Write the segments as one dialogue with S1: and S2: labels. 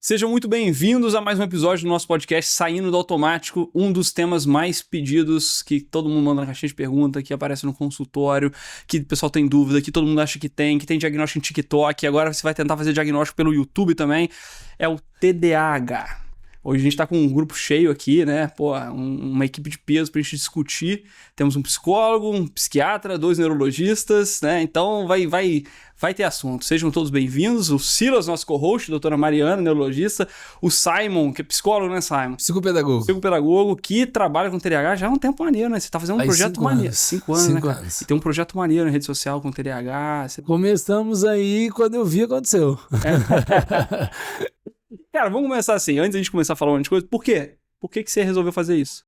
S1: Sejam muito bem-vindos a mais um episódio do nosso podcast Saindo do Automático, um dos temas mais pedidos que todo mundo manda na caixinha de pergunta, que aparece no consultório, que o pessoal tem dúvida, que todo mundo acha que tem diagnóstico em TikTok, agora você vai tentar fazer diagnóstico pelo YouTube também, é o TDAH. Hoje a gente tá com um grupo cheio aqui, né? Pô, uma equipe de peso pra gente discutir. Temos um psicólogo, um psiquiatra, 2 neurologistas, né? Então vai ter assunto. Sejam todos bem-vindos. O Silas, nosso co-host, a doutora Mariana, neurologista. O Simon, que é psicólogo, né, Simon? Psicopedagogo, que trabalha com TDAH já há um tempo maneiro, né? Você tá fazendo um projeto maneiro. 5 anos, né, cara? E tem um projeto maneiro na rede social com TDAH.
S2: Começamos aí quando eu vi, aconteceu.
S1: Cara, vamos começar assim. Antes da gente começar a falar um monte de coisa, por quê? Por que você resolveu fazer isso?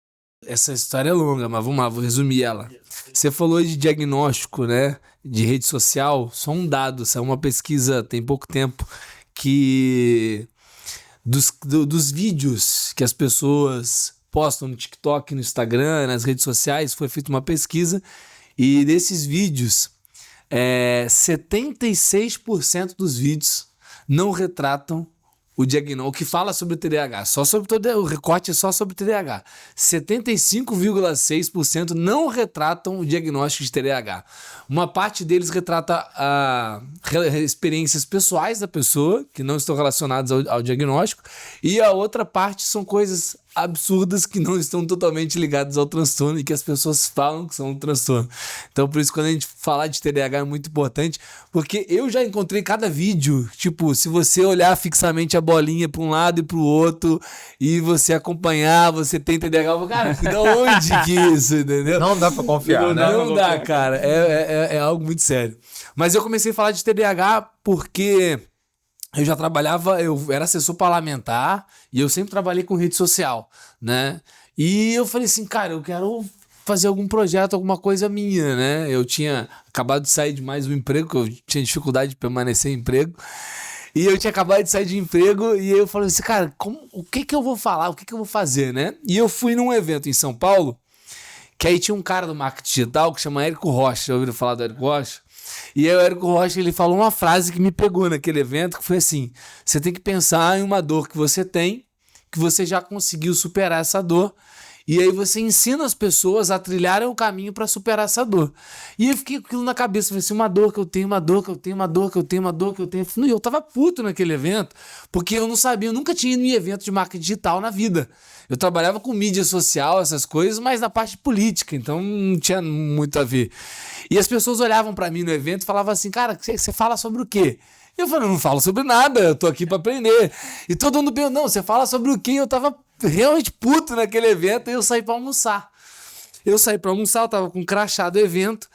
S2: Essa história é longa, mas vamos lá, vou resumir ela. Você falou de diagnóstico, né? De rede social, só um dado, saiu uma pesquisa tem pouco tempo que dos vídeos que as pessoas postam no TikTok, no Instagram, nas redes sociais, foi feita uma pesquisa e desses vídeos, 76% dos vídeos não retratam o diagnóstico, que fala sobre o TDAH, o recorte é só sobre o TDAH. 75,6% não retratam o diagnóstico de TDAH. Uma parte deles retrata experiências pessoais da pessoa, que não estão relacionadas ao diagnóstico, e a outra parte são coisas absurdas que não estão totalmente ligadas ao transtorno e que as pessoas falam que são um transtorno. Então, por isso, quando a gente falar de TDAH é muito importante, porque eu já encontrei cada vídeo, tipo, se você olhar fixamente a bolinha para um lado e para o outro e você acompanhar, você tem TDAH, cara, de onde que isso, entendeu?
S3: Não dá para confiar, né?
S2: Não dá, cara. É algo muito sério. Mas eu comecei a falar de TDAH porque eu já trabalhava, eu era assessor parlamentar e eu sempre trabalhei com rede social, né? E eu falei assim, cara, eu quero fazer algum projeto, alguma coisa minha, né? Eu tinha acabado de sair de mais um emprego, que eu tinha dificuldade de permanecer em emprego. E eu tinha acabado de sair de emprego e eu falei assim, cara, o que eu vou falar? O que eu vou fazer, né? E eu fui num evento em São Paulo, que aí tinha um cara do marketing digital que chama Érico Rocha. Já ouviram falar do Érico Rocha? E aí o Érico Rocha, ele falou uma frase que me pegou naquele evento, que foi assim, você tem que pensar em uma dor que você tem, que você já conseguiu superar essa dor, e aí você ensina as pessoas a trilharem o caminho para superar essa dor. E eu fiquei com aquilo na cabeça, falei assim, uma dor que eu tenho. E eu tava puto naquele evento, porque eu não sabia, eu nunca tinha ido em evento de marketing digital na vida. Eu trabalhava com mídia social, essas coisas, mas na parte política, então não tinha muito a ver. E as pessoas olhavam pra mim no evento e falavam assim, cara, você fala sobre o quê? Eu falei, eu não falo sobre nada, eu tô aqui pra aprender. E todo mundo perguntou, não, você fala sobre o quê? Eu tava realmente puto naquele evento e eu saí pra almoçar. Eu tava com um crachá do evento,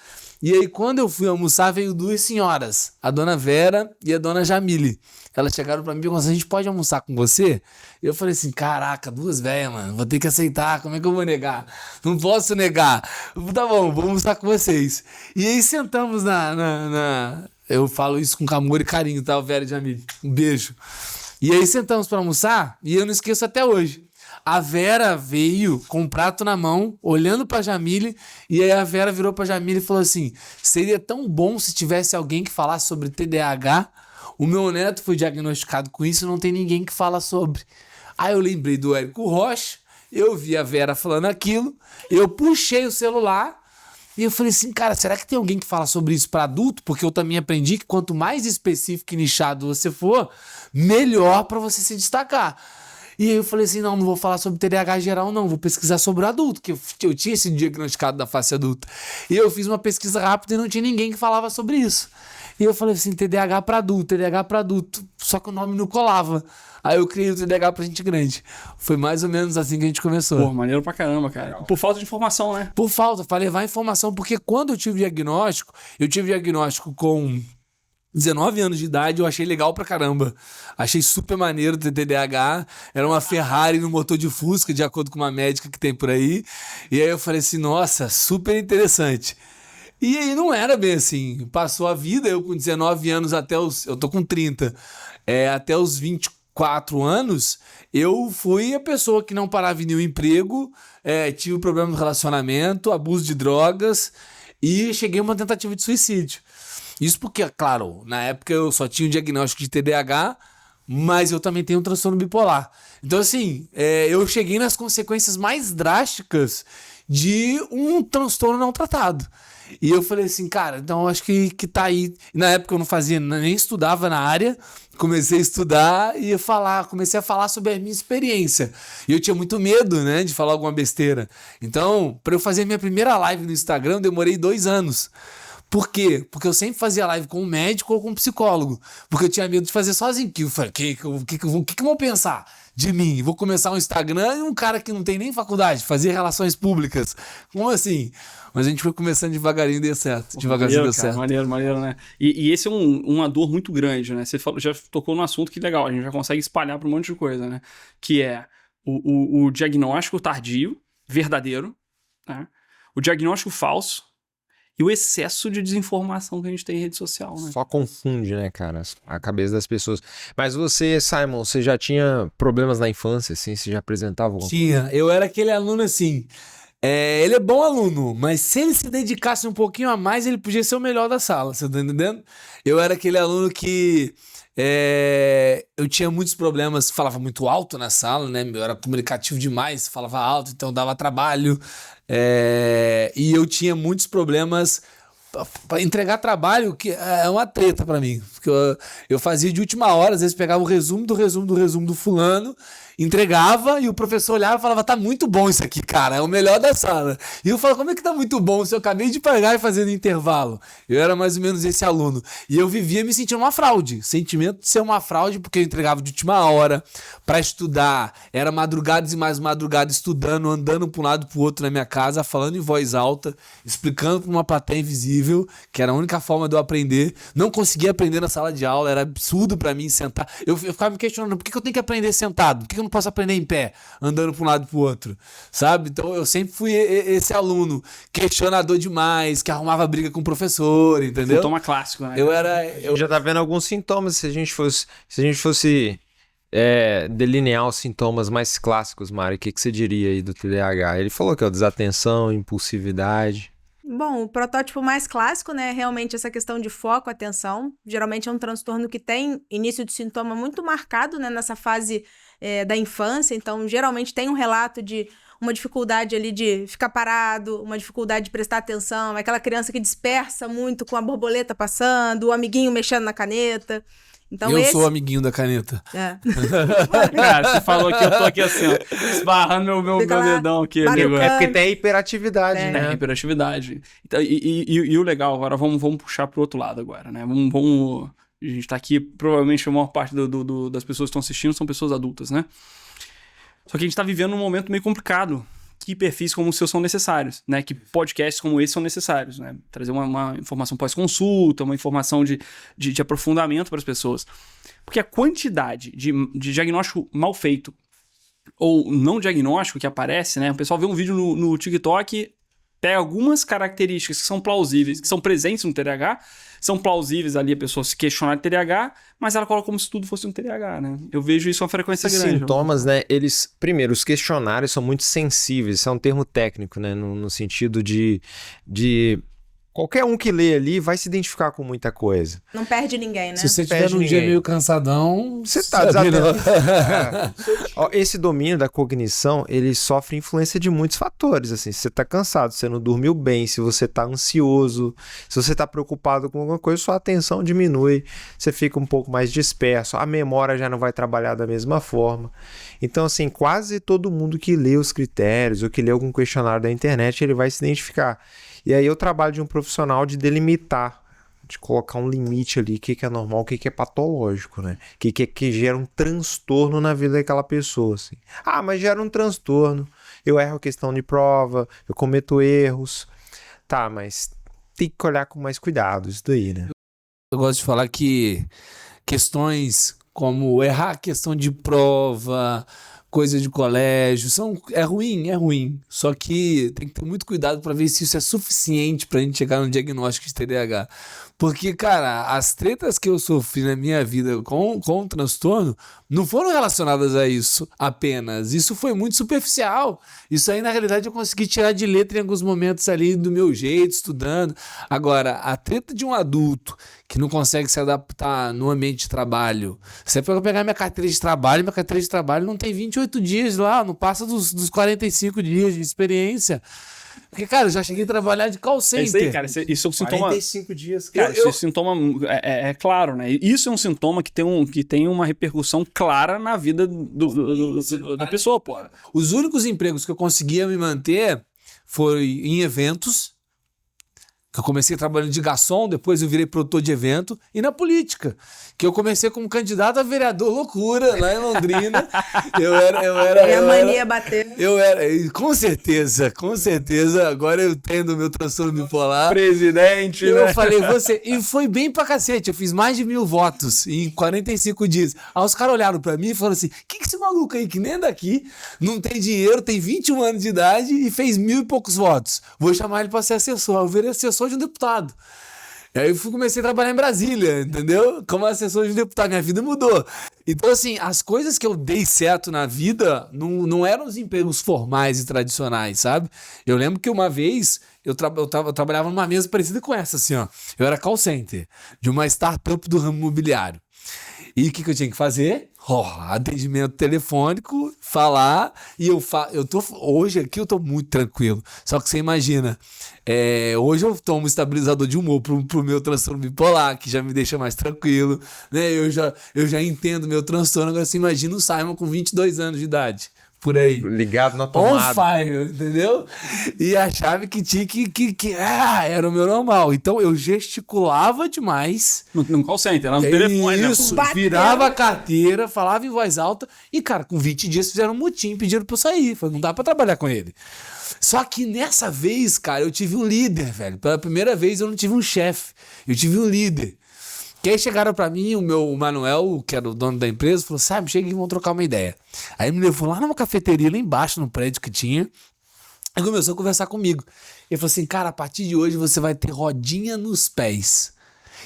S2: e aí quando eu fui almoçar veio 2 senhoras, a dona Vera e a dona Jamile. Elas chegaram pra mim e perguntaram, a gente pode almoçar com você? Eu falei assim, caraca, 2 velhas, mano, vou ter que aceitar, como é que eu vou negar? Não posso negar. Tá bom, vou almoçar com vocês. E aí sentamos eu falo isso com amor e carinho, tá, Vera e Jamile? Um beijo. E aí sentamos pra almoçar e eu não esqueço até hoje. A Vera veio com um prato na mão, olhando pra Jamile, e aí a Vera virou pra Jamile e falou assim, seria tão bom se tivesse alguém que falasse sobre TDAH. O meu neto foi diagnosticado com isso e não tem ninguém que fala sobre. Aí eu lembrei do Érico Rocha, eu vi a Vera falando aquilo, eu puxei o celular e eu falei assim, cara, será que tem alguém que fala sobre isso para adulto? Porque eu também aprendi que quanto mais específico e nichado você for, melhor para você se destacar. E aí eu falei assim, não vou falar sobre TDAH geral não, vou pesquisar sobre o adulto, que eu tinha esse diagnosticado da face adulta. E eu fiz uma pesquisa rápida e não tinha ninguém que falava sobre isso. E eu falei assim, TDAH para adulto, só que o nome não colava. Aí eu criei o TDAH pra gente grande. Foi mais ou menos assim que a gente começou.
S1: Pô, maneiro pra caramba, cara. Por falta de informação, né?
S2: Por falta, pra levar informação, porque quando eu tive diagnóstico com 19 anos de idade, eu achei legal pra caramba. Achei super maneiro ter TDAH. Era uma Ferrari no motor de Fusca, de acordo com uma médica que tem por aí. E aí eu falei assim, nossa, super interessante. E aí não era bem assim. Passou a vida, eu com 19 anos eu tô com 30. Até os 24 anos, eu fui a pessoa que não parava em nenhum emprego, tive problema no relacionamento, abuso de drogas e cheguei a uma tentativa de suicídio. Isso porque, claro, na época eu só tinha o diagnóstico de TDAH, mas eu também tenho um transtorno bipolar. Então, assim, eu cheguei nas consequências mais drásticas de um transtorno não tratado. E eu falei assim, cara, então acho que tá aí. Na época eu não fazia, nem estudava na área, comecei a estudar e comecei a falar sobre a minha experiência. E eu tinha muito medo, né, de falar alguma besteira. Então, para eu fazer minha primeira live no Instagram, eu demorei 2 anos. Por quê? Porque eu sempre fazia live com um médico ou com um psicólogo. Porque eu tinha medo de fazer sozinho. Porque eu falei, o que vão pensar de mim? Vou começar um Instagram e um cara que não tem nem faculdade, fazer relações públicas. Como assim? Mas a gente foi começando devagarinho e deu certo. Devagarzinho deu certo.
S1: Maneiro, né? E esse é uma dor muito grande, né? Você já tocou no assunto que legal, a gente já consegue espalhar para um monte de coisa, né? Que é o diagnóstico tardio, verdadeiro, né? O diagnóstico falso, e o excesso de desinformação que a gente tem em rede social, né?
S3: Só confunde, né, cara, a cabeça das pessoas. Mas você, Simon, você já tinha problemas na infância, assim? Você já apresentava alguma coisa?
S2: Tinha. Eu era aquele aluno assim... ele é bom aluno, mas se ele se dedicasse um pouquinho a mais, ele podia ser o melhor da sala, você tá entendendo? Eu era aquele aluno que... eu tinha muitos problemas, falava muito alto na sala, né? Eu era comunicativo demais, falava alto, então dava trabalho. E eu tinha muitos problemas para entregar trabalho, que é uma treta para mim. Porque eu fazia de última hora, às vezes pegava o resumo do fulano, entregava e o professor olhava e falava, tá muito bom isso aqui, cara, é o melhor da sala. E eu falava, como é que tá muito bom se eu acabei de pagar e fazer no intervalo? Eu era mais ou menos esse aluno. E eu vivia me sentindo uma fraude, sentimento de ser uma fraude, porque eu entregava de última hora pra estudar, era madrugadas e mais madrugadas estudando, andando pra um lado pro outro na minha casa, falando em voz alta, explicando pra uma plateia invisível, que era a única forma de eu aprender. Não conseguia aprender na sala de aula, era absurdo pra mim sentar. Eu ficava me questionando, por que eu tenho que aprender sentado? Por que eu não posso aprender em pé, andando para um lado e pro outro, sabe? Então eu sempre fui esse aluno questionador demais, que arrumava briga com o professor, entendeu?
S1: Toma clássico, né?
S3: Eu já tá vendo alguns sintomas, se a gente fosse delinear os sintomas mais clássicos, Mari, o que você diria aí do TDAH? Ele falou que é desatenção, impulsividade.
S4: Bom, o protótipo mais clássico, né, é realmente essa questão de foco, atenção. Geralmente é um transtorno que tem início de sintoma muito marcado, né, nessa fase da infância. Então, geralmente tem um relato de uma dificuldade ali de ficar parado, uma dificuldade de prestar atenção, aquela criança que dispersa muito com a borboleta passando, o amiguinho mexendo na caneta. Então,
S2: eu sou o amiguinho da caneta.
S1: Cara, você falou que eu tô aqui assim, ó, esbarrando meu dedão aqui.
S3: É porque tem hiperatividade, né?
S1: Hiperatividade. Então, e o legal, agora vamos puxar pro outro lado agora, né? Vamos a gente tá aqui, provavelmente a maior parte das pessoas que estão assistindo são pessoas adultas, né? Só que a gente tá vivendo um momento meio complicado, que perfis como os seus são necessários, né? Que podcasts como esse são necessários, né? Trazer uma informação pós-consulta, uma informação de aprofundamento para as pessoas. Porque a quantidade de diagnóstico mal feito ou não diagnóstico que aparece, né? O pessoal vê um vídeo no TikTok, pega algumas características que são plausíveis, que são presentes no TDAH, são plausíveis ali a pessoa se questionar de TDAH, mas ela coloca como se tudo fosse um TDAH, né? Eu vejo isso uma frequência grande.
S3: Esses sintomas, né, primeiro, os questionários são muito sensíveis, isso é um termo técnico, né, no sentido de qualquer um que lê ali vai se identificar com muita coisa.
S4: Não perde ninguém, né?
S2: Se você tiver um dia meio cansadão...
S3: Você tá desatento. Esse domínio da cognição, ele sofre influência de muitos fatores. Assim, se você tá cansado, se você não dormiu bem, se você tá ansioso, se você tá preocupado com alguma coisa, sua atenção diminui, você fica um pouco mais disperso, a memória já não vai trabalhar da mesma forma. Então, assim, quase todo mundo que lê os critérios ou que lê algum questionário da internet, ele vai se identificar. E aí eu trabalho de um profissional de delimitar, de colocar um limite ali, o que é normal, o que é patológico, né? O que gera um transtorno na vida daquela pessoa, assim. Ah, mas gera um transtorno, eu erro questão de prova, eu cometo erros. Tá, mas tem que olhar com mais cuidado isso daí, né?
S2: Eu gosto de falar que questões como errar questão de prova, coisa de colégio, é ruim. Só que tem que ter muito cuidado para ver se isso é suficiente para a gente chegar no diagnóstico de TDAH. Porque, cara, as tretas que eu sofri na minha vida com o transtorno não foram relacionadas a isso apenas. Isso foi muito superficial. Isso aí, na realidade, eu consegui tirar de letra em alguns momentos ali do meu jeito, estudando. Agora, a treta de um adulto que não consegue se adaptar no ambiente de trabalho. Você pode pegar minha carteira de trabalho não tem 28 dias lá, não passa dos 45 dias de experiência. Porque, cara, eu já cheguei a trabalhar de call center.
S1: É isso aí, cara. Isso é um sintoma...
S3: 45 dias,
S1: Cara, esse sintoma é claro, né? Isso é um sintoma que tem uma repercussão clara na vida da pessoa, pô.
S2: Os únicos empregos que eu conseguia me manter foi em eventos, que eu comecei trabalhando de garçom, depois eu virei produtor de evento, e na política, que eu comecei como candidato a vereador loucura lá em Londrina.
S4: E a mania bater.
S2: Com certeza, agora eu tendo o meu transtorno bipolar.
S1: Presidente,
S2: Eu
S1: né?
S2: falei, e foi bem pra cacete, eu fiz mais de 1000 votos em 45 dias. Aí os caras olharam pra mim e falaram assim, que esse maluco aí que nem é daqui, não tem dinheiro, tem 21 anos de idade e fez 1000 e poucos votos. Vou chamar ele pra ser assessor. Eu virei assessor de um deputado. E aí eu comecei a trabalhar em Brasília, entendeu? Como assessor de um deputado, minha vida mudou. Então, assim, as coisas que eu dei certo na vida não eram os empregos formais e tradicionais, sabe? Eu lembro que uma vez eu trabalhava numa mesa parecida com essa, assim, ó. Eu era call center de uma startup do ramo imobiliário. E o que eu tinha que fazer? Atendimento telefônico, falar, e hoje aqui eu tô muito tranquilo. Só que você imagina, hoje eu tomo estabilizador de humor pro meu transtorno bipolar, que já me deixa mais tranquilo, né? Eu já entendo meu transtorno. Agora você imagina o Simon com 22 anos de idade. Por aí.
S3: Ligado na tomada.
S2: On fire, entendeu? E achava que tinha que era o meu normal. Então eu gesticulava demais.
S1: No call center, lá no telefone. Né?
S2: Isso, virava a carteira, falava em voz alta. E, cara, com 20 dias fizeram um mutim, pediram pra eu sair. Falei, não dá pra trabalhar com ele. Só que nessa vez, cara, eu tive um líder, velho. Pela primeira vez eu não tive um chefe. Eu tive um líder. Que aí chegaram pra mim, o Manuel, que era o dono da empresa, falou, sabe, chega e vamos trocar uma ideia. Aí me levou lá numa cafeteria, lá embaixo, no prédio que tinha, e começou a conversar comigo. Ele falou assim, cara, a partir de hoje você vai ter rodinha nos pés.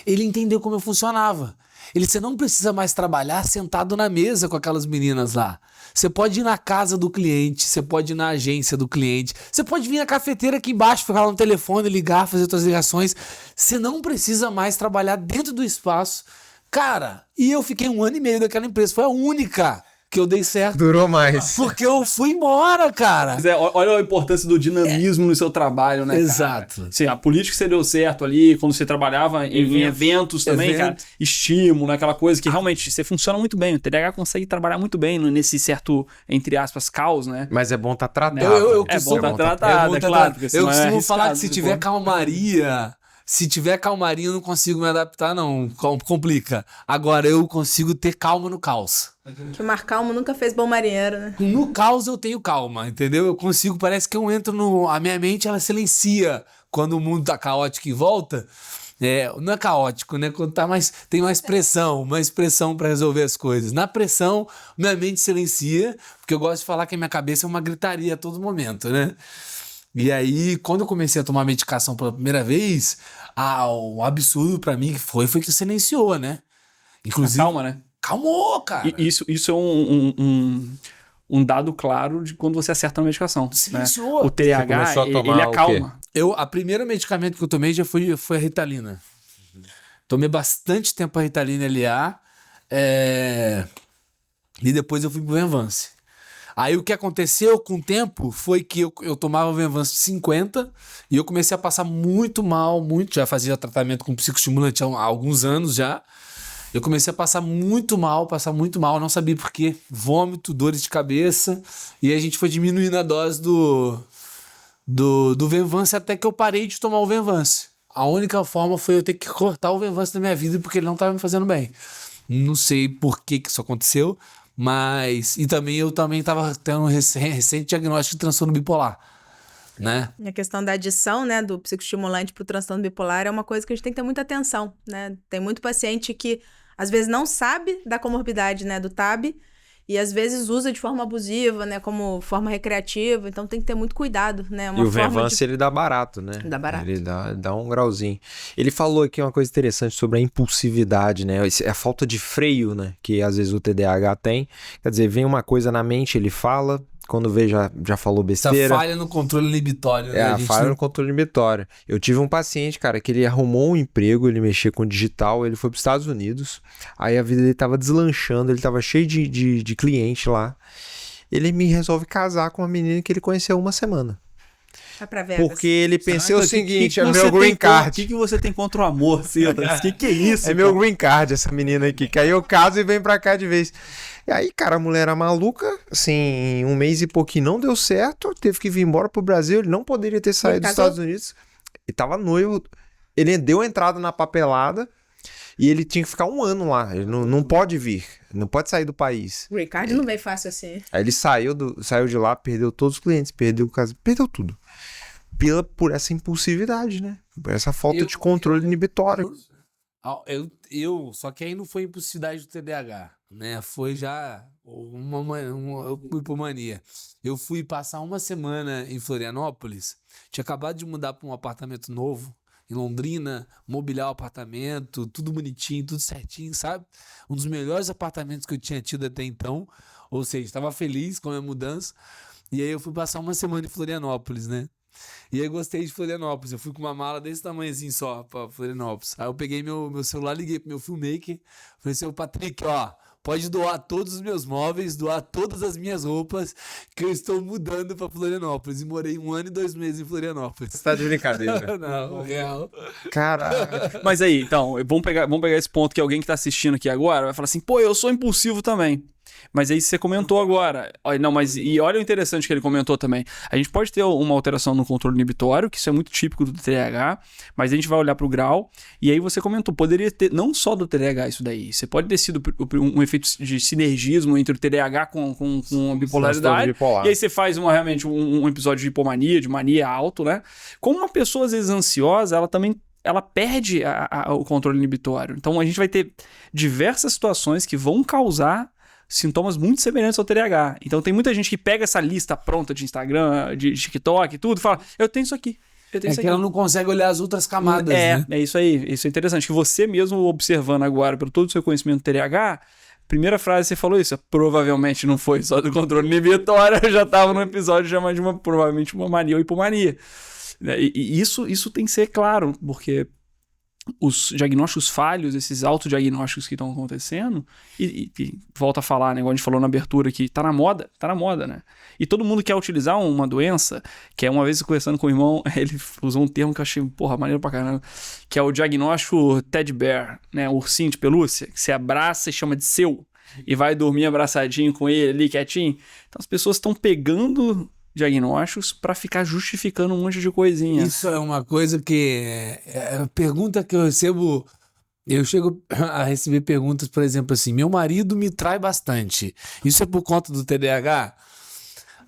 S2: Ele entendeu como eu funcionava. Você não precisa mais trabalhar sentado na mesa com aquelas meninas lá. Você pode ir na casa do cliente, você pode ir na agência do cliente, você pode vir na cafeteira aqui embaixo, ficar lá no telefone, ligar, fazer suas ligações. Você não precisa mais trabalhar dentro do espaço. Cara, e eu fiquei 1 ano e meio daquela empresa, foi a única que eu dei certo.
S3: Durou mais.
S2: Porque eu fui embora, cara.
S1: Olha a importância do dinamismo no seu trabalho, né,
S2: Exato.
S1: cara? Sim, a política que você deu certo ali, quando você trabalhava em eventos também, cara. Estímulo, né, aquela coisa que realmente você funciona muito bem. O TDAH consegue trabalhar muito bem nesse certo, entre aspas, caos, né?
S3: Mas é bom estar tratado.
S1: É bom estar tratado, é claro.
S2: Eu costumo falar que se tiver calmaria... Se tiver calmaria, eu não consigo me adaptar, não. Complica. Agora, eu consigo ter calma no caos.
S4: Que o Mar Calmo nunca fez bom marinheiro, né?
S2: No caos eu tenho calma, entendeu? Eu consigo, parece que eu entro no... A minha mente, ela silencia quando o mundo tá caótico em volta. Não é caótico, né? Quando tem mais pressão, pra resolver as coisas. Na pressão, minha mente silencia, porque eu gosto de falar que a minha cabeça é uma gritaria a todo momento, né? E aí, quando eu comecei a tomar medicação pela primeira vez, o absurdo pra mim foi que silenciou, né? Inclusive,
S1: calma, né?
S2: Calmou, cara.
S1: Isso é um dado claro de quando você acerta a medicação.
S2: Silenciou.
S1: Né? O TDAH, ele acalma.
S2: A primeira medicamento que eu tomei já foi a Ritalina. Tomei bastante tempo a Ritalina LA. E depois eu fui pro Venvance. Aí o que aconteceu com o tempo foi que eu tomava o Venvance de 50 e eu comecei a passar muito mal, já fazia tratamento com psicoestimulante há alguns anos já. Eu comecei a passar muito mal, não sabia por quê. Vômito, dores de cabeça. E a gente foi diminuindo a dose do Venvance até que eu parei de tomar o Venvance. A única forma foi eu ter que cortar o Venvance da minha vida porque ele não estava me fazendo bem. Não sei por que isso aconteceu. Mas... E também eu estava tendo um recente diagnóstico de transtorno bipolar, né?
S4: A questão da adição, né, do psicoestimulante para o transtorno bipolar é uma coisa que a gente tem que ter muita atenção, né? Tem muito paciente que, às vezes, não sabe da comorbidade, né, do TAB, e às vezes usa de forma abusiva, né, como forma recreativa, então tem que ter muito cuidado, né?
S3: E o Venvance, ele dá barato, né?
S4: Dá barato.
S3: Ele dá um grauzinho. Ele falou aqui uma coisa interessante sobre a impulsividade, né? A falta de freio, né? Que às vezes o TDAH tem. Quer dizer, vem uma coisa na mente, ele fala, quando vê já falou besteira.
S2: Essa falha no controle inibitório, né?
S3: A falha no controle inibitório. Eu tive um paciente, cara, que ele arrumou um emprego, ele mexia com digital, ele foi para os Estados Unidos, aí a vida dele tava deslanchando, ele tava cheio de cliente lá. Ele me resolve casar com uma menina que ele conheceu uma semana.
S4: Vai pra Vegas.
S3: Porque ele pensou o seguinte, é
S1: você
S3: meu green card.
S1: O que você tem contra o amor, Silas? Que é isso?
S3: É meu green card essa menina aqui, que aí eu caso e vem pra cá de vez. E aí, cara, a mulher era maluca, assim, em um mês e pouquinho não deu certo, teve que vir embora pro Brasil, ele não poderia ter saído dos Estados Unidos. Ele tava noivo, ele deu entrada na papelada e ele tinha que ficar 1 ano lá, ele não pode vir, não pode sair do país.
S4: O Ricardo não veio fácil assim.
S3: Aí ele saiu de lá, perdeu todos os clientes, perdeu o caso, perdeu tudo. Por essa impulsividade, né? Por essa falta de controle inibitório.
S2: Só que aí não foi impulsividade do TDAH, né? Foi já uma hipomania. Eu fui passar uma semana em Florianópolis, tinha acabado de mudar para um apartamento novo em Londrina, mobiliar o apartamento, tudo bonitinho, tudo certinho, sabe? Um dos melhores apartamentos que eu tinha tido até então, ou seja, estava feliz com a minha mudança. E aí eu fui passar uma semana em Florianópolis, né? E aí gostei de Florianópolis. Eu fui com uma mala desse tamanhozinho só pra Florianópolis. Aí eu peguei meu celular, liguei pro meu filmmaker. Falei assim, Patrick, ó, pode doar todos os meus móveis, doar todas as minhas roupas, que eu estou mudando pra Florianópolis. E morei 1 ano e 2 meses em Florianópolis.
S3: Você tá de brincadeira.
S2: Não, real.
S3: Caraca.
S1: Mas aí, então, vamos pegar esse ponto que alguém que tá assistindo aqui agora vai falar assim, pô, eu sou impulsivo também. Mas aí você comentou agora. Não, mas e olha o interessante que ele comentou também. A gente pode ter uma alteração no controle inibitório, que isso é muito típico do TDAH, mas a gente vai olhar pro grau, e aí você comentou, poderia ter não só do TDAH isso daí, você pode ter sido um efeito de sinergismo entre o TDAH com a bipolaridade, e aí você faz realmente um episódio de hipomania, de mania alto, né? Como uma pessoa às vezes ansiosa, ela perde o controle inibitório. Então a gente vai ter diversas situações que vão causar sintomas muito semelhantes ao TDAH. Então tem muita gente que pega essa lista pronta de Instagram, de TikTok e tudo, e fala, eu tenho isso aqui.
S2: Que ela não consegue olhar as outras camadas, né?
S1: É isso aí. Isso é interessante. Que você mesmo observando agora, pelo todo o seu conhecimento do TDAH, primeira frase você falou isso, provavelmente não foi só do controle inibitório, eu já estava no episódio já mais de provavelmente uma mania ou hipomania. E isso tem que ser claro, porque os diagnósticos falhos, esses autodiagnósticos que estão acontecendo, e volta a falar, né, igual a gente falou na abertura aqui, tá na moda, né? E todo mundo quer utilizar uma doença, que é uma vez conversando com o irmão, ele usou um termo que eu achei, maneiro pra caramba, que é o diagnóstico Teddy Bear, né, o ursinho de pelúcia, que você abraça e chama de seu, e vai dormir abraçadinho com ele ali, quietinho. Então as pessoas estão pegando diagnósticos para ficar justificando um monte de coisinha.
S2: Isso é uma coisa que pergunta que eu recebo. Eu chego a receber perguntas, por exemplo, assim, meu marido me trai bastante. Isso é por conta do TDAH?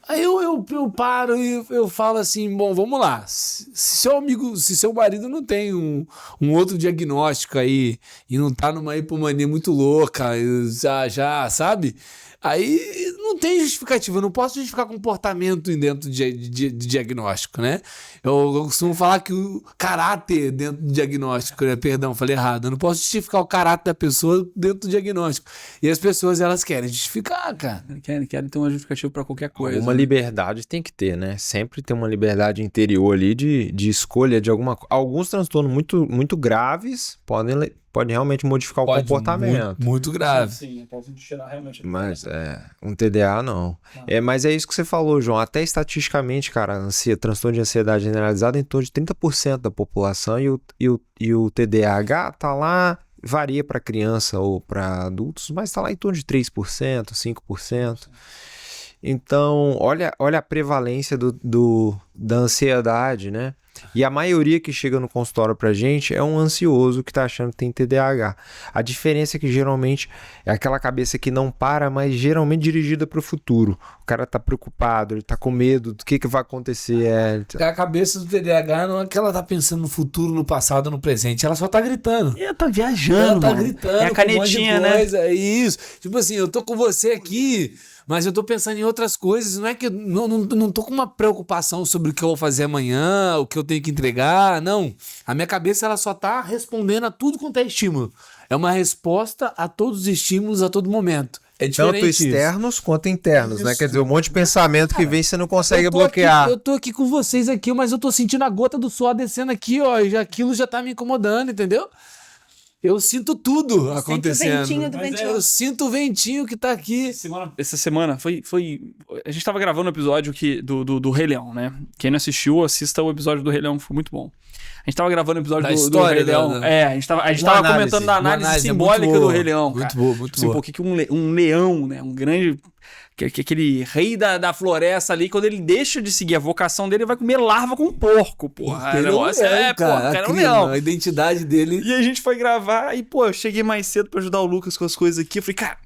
S2: Aí eu paro e eu falo assim, bom, vamos lá. Se seu marido não tem um outro diagnóstico aí e não tá numa hipomania muito louca, já sabe? Aí não tem justificativa, eu não posso justificar comportamento dentro de diagnóstico, né? Eu costumo falar que o caráter dentro do diagnóstico, né? Perdão, falei errado, eu não posso justificar o caráter da pessoa dentro do diagnóstico. E as pessoas, elas querem justificar, cara.
S1: Querem ter uma justificativa pra ququalquer coisa.
S3: Uma liberdade tem que ter, né? Sempre tem uma liberdade interior ali de escolha de alguma coisa. Alguns transtornos muito graves podem realmente modificar o comportamento.
S2: Muito grave.
S1: Sim, pode tirar realmente.
S3: Mas um TDA não. Mas é isso que você falou, João. Até estatisticamente, cara, transtorno de ansiedade generalizada em torno de 30% da população e o TDAH tá lá, varia para criança ou para adultos, mas tá lá em torno de 3%, 5%. Então, olha a prevalência da ansiedade, né? E a maioria que chega no consultório pra gente é um ansioso que tá achando que tem TDAH. A diferença é que geralmente é aquela cabeça que não para, mas geralmente dirigida pro futuro. O cara tá preocupado, ele tá com medo do que vai acontecer.
S2: A cabeça do TDAH não é que ela tá pensando no futuro, no passado, no presente. Ela só tá gritando.
S1: Ela tá viajando,
S2: Ela tá
S1: mano.
S2: gritando.
S1: É a canetinha,
S2: com um monte de
S1: né?
S2: coisa, é isso. Tipo assim, eu tô com você aqui, mas eu tô pensando em outras coisas. Não é que eu não tô com uma preocupação sobre o que eu vou fazer amanhã, o que eu tenho que entregar. Não. A minha cabeça, ela só tá respondendo a tudo quanto é estímulo. É uma resposta a todos os estímulos a todo momento. É diferente
S3: Tanto externos quanto internos, né? Quer dizer, um monte de pensamento que vem e você não consegue
S2: eu
S3: bloquear.
S2: Eu tô aqui com vocês aqui, mas eu tô sentindo a gota do suor descendo aqui, ó. E aquilo já tá me incomodando, entendeu? Eu sinto tudo acontecendo.
S4: O ventinho do ventilador.
S2: Eu sinto o ventinho que tá aqui.
S1: Essa semana foi. A gente tava gravando um episódio do Rei Leão, né? Quem não assistiu, assista o episódio do Rei Leão, foi muito bom. A gente tava gravando o episódio do Rei Leão. A gente tava comentando da análise simbólica do Rei Leão.
S2: Muito boa, muito boa.
S1: Por que um leão, né? Um grande. Aquele rei da floresta ali, quando ele deixa de seguir a vocação dele, ele vai comer larva com porco, porra.
S2: Ele
S1: cara, é um leão.
S2: A identidade dele.
S1: E a gente foi gravar e, eu cheguei mais cedo pra ajudar o Lucas com as coisas aqui. Eu falei, cara,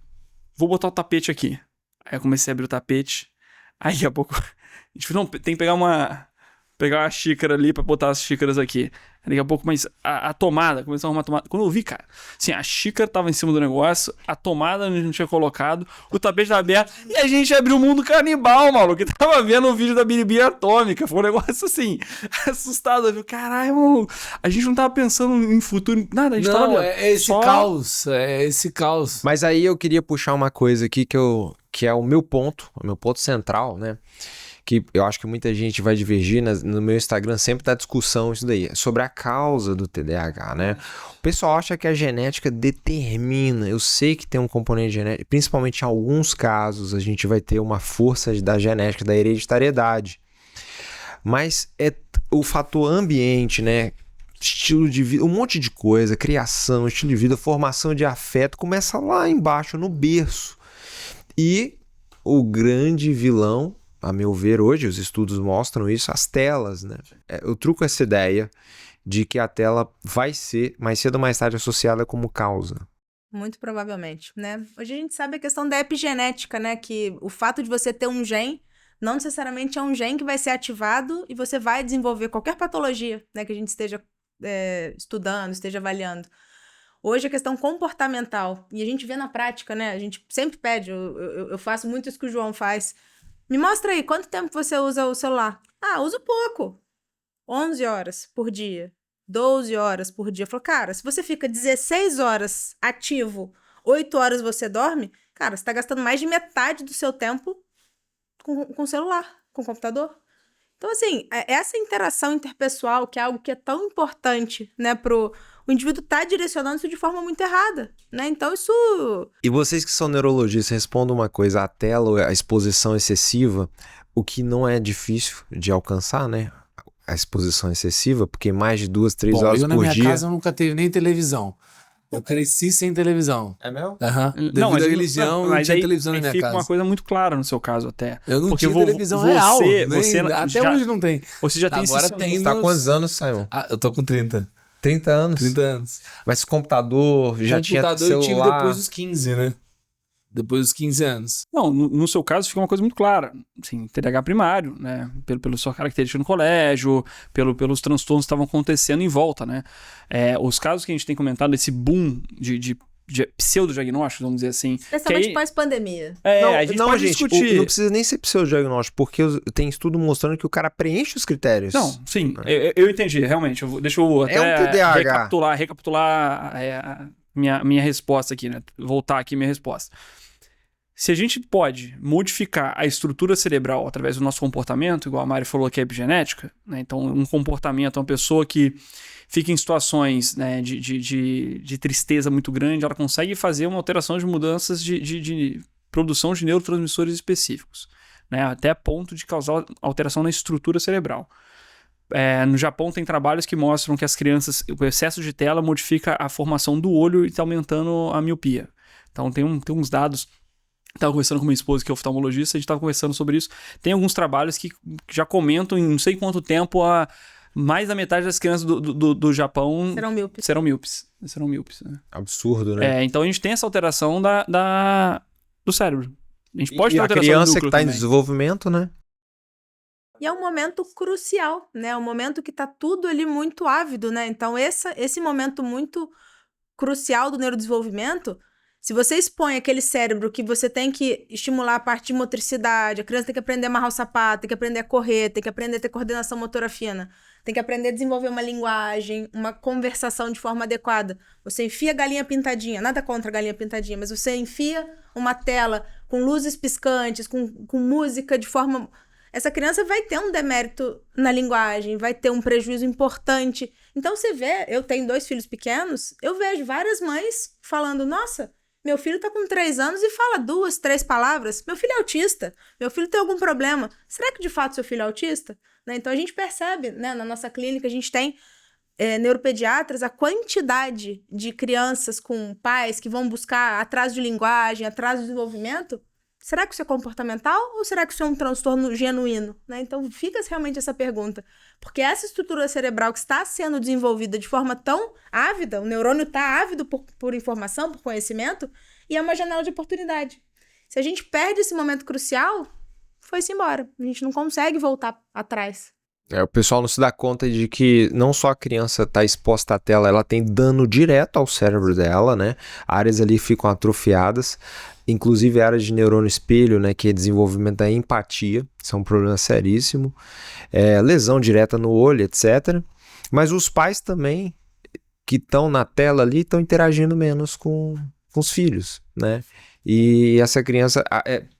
S1: vou botar o tapete aqui. Aí eu comecei a abrir o tapete. Aí daqui a pouco a gente falou, não, tem que pegar uma xícara ali pra botar as xícaras aqui. Aí daqui a pouco, mas a tomada, começou a arrumar a tomada. Quando eu vi, cara, assim, a xícara tava em cima do negócio, a tomada a gente não tinha colocado, o tapete tava aberto, e a gente abriu o mundo canibal, maluco, que tava vendo o vídeo da Biribinha Atômica. Foi um negócio assim, assustado. Eu falei, caralho, maluco, a gente não tava pensando em futuro, nada, a gente tava...
S2: É esse caos.
S3: Mas aí eu queria puxar uma coisa aqui que é o meu ponto central, né? Que eu acho que muita gente vai divergir, no meu Instagram sempre tá discussão isso daí, sobre a causa do TDAH, né? O pessoal acha que a genética determina, eu sei que tem um componente genético, principalmente em alguns casos a gente vai ter uma força da genética, da hereditariedade, mas é o fator ambiente, né? Estilo de vida, um monte de coisa, criação, estilo de vida, formação de afeto, começa lá embaixo, no berço. E o grande vilão, a meu ver, hoje, os estudos mostram isso, as telas, né? Eu truco essa ideia de que a tela vai ser, mais cedo ou mais tarde, associada como causa.
S4: Muito provavelmente, né? Hoje a gente sabe a questão da epigenética, né? Que o fato de você ter um gene, não necessariamente é um gene que vai ser ativado e você vai desenvolver qualquer patologia, né? Que a gente esteja estudando, esteja avaliando. Hoje a questão comportamental, e a gente vê na prática, né? A gente sempre pede, eu faço muito isso que o João faz. Me mostra aí, quanto tempo você usa o celular? Ah, uso pouco. 11 horas por dia. 12 horas por dia. Eu falo, cara, se você fica 16 horas ativo, 8 horas você dorme, cara, você tá gastando mais de metade do seu tempo com o celular, com o computador. Então, assim, essa interação interpessoal, que é algo que é tão importante, né, o indivíduo tá direcionando isso de forma muito errada, né? Então isso...
S3: E vocês que são neurologistas, respondam uma coisa, a tela, a exposição excessiva, o que não é difícil de alcançar, né? A exposição excessiva, porque mais de 2, 3 horas por dia...
S2: na minha casa eu nunca teve nem televisão. Eu cresci sem televisão.
S3: É mesmo?
S2: Devido à religião, não tinha televisão na minha
S1: fica
S2: casa.
S1: uma coisa muito clara no seu caso até.
S2: Eu não
S1: porque
S2: tinha televisão real. Até hoje não tem.
S1: Você já tem
S2: Agora tem.
S3: Você tá com quantos anos, Simon?
S2: Eu tô com 30.
S3: 30 anos?
S2: 30 anos.
S3: Mas computador, já tinha celular...
S2: eu tive depois dos 15, né? Depois dos 15 anos.
S1: Não, no seu caso fica uma coisa muito clara. Assim, TDAH primário, né? Pelo sua característica no colégio, pelos transtornos que estavam acontecendo em volta, né? Os casos que a gente tem comentado, esse boom de pseudodiagnóstico, vamos dizer assim.
S4: Especialmente pós-pandemia.
S1: A gente pode
S3: gente,
S1: discutir.
S3: Não precisa nem ser pseudodiagnóstico, porque tem estudo mostrando que o cara preenche os critérios.
S1: Não, sim, eu entendi, realmente. Deixa eu até recapitular a minha resposta aqui, né? Voltar aqui minha resposta. Se a gente pode modificar a estrutura cerebral através do nosso comportamento, igual a Mari falou que é epigenética, né? Então um comportamento, uma pessoa que fica em situações, né, de tristeza muito grande, ela consegue fazer uma alteração de mudanças de produção de neurotransmissores específicos, né? Até a ponto de causar alteração na estrutura cerebral. No Japão tem trabalhos que mostram que as crianças, o excesso de tela modifica a formação do olho e está aumentando a miopia. Então tem uns dados. Estava conversando com minha esposa, que é oftalmologista, a gente estava conversando sobre isso. Tem alguns trabalhos que já comentam em não sei quanto tempo mais da metade das crianças do Japão serão míopes. Né?
S3: Absurdo, né?
S1: Então a gente tem essa alteração do cérebro. A gente pode ter
S3: a
S1: alteração
S3: criança
S1: do núcleo
S3: que tá em
S1: também.
S3: desenvolvimento, né?
S4: E é um momento crucial, né? É um momento que tá tudo ali muito ávido, né? Então, esse momento muito crucial do neurodesenvolvimento, se você expõe aquele cérebro que você tem que estimular a parte de motricidade, a criança tem que aprender a amarrar o sapato, tem que aprender a correr, tem que aprender a ter coordenação motora fina, tem que aprender a desenvolver uma linguagem, uma conversação de forma adequada. Você enfia galinha pintadinha, nada contra a galinha pintadinha, mas você enfia uma tela com luzes piscantes, com música de forma... Essa criança vai ter um demérito na linguagem, vai ter um prejuízo importante. Então, você vê, eu tenho 2 filhos pequenos, eu vejo várias mães falando, nossa, meu filho tá com 3 anos e fala 2, 3 palavras. Meu filho é autista, meu filho tem algum problema. Será que de fato seu filho é autista? Né? Então, a gente percebe, né, na nossa clínica, a gente tem neuropediatras, a quantidade de crianças com pais que vão buscar atraso de linguagem, atraso de desenvolvimento. Será que isso é comportamental ou será que isso é um transtorno genuíno? Né? Então, fica realmente essa pergunta. Porque essa estrutura cerebral que está sendo desenvolvida de forma tão ávida, o neurônio está ávido por informação, por conhecimento, e é uma janela de oportunidade. Se a gente perde esse momento crucial, foi-se embora. A gente não consegue voltar atrás.
S3: O pessoal não se dá conta de que não só a criança está exposta à tela, ela tem dano direto ao cérebro dela, né? Áreas ali ficam atrofiadas. Inclusive áreas de neurônio espelho, né, que é desenvolvimento da empatia, isso é um problema seríssimo, lesão direta no olho, etc. Mas os pais também, que estão na tela ali, estão interagindo menos com os filhos, né? E essa criança,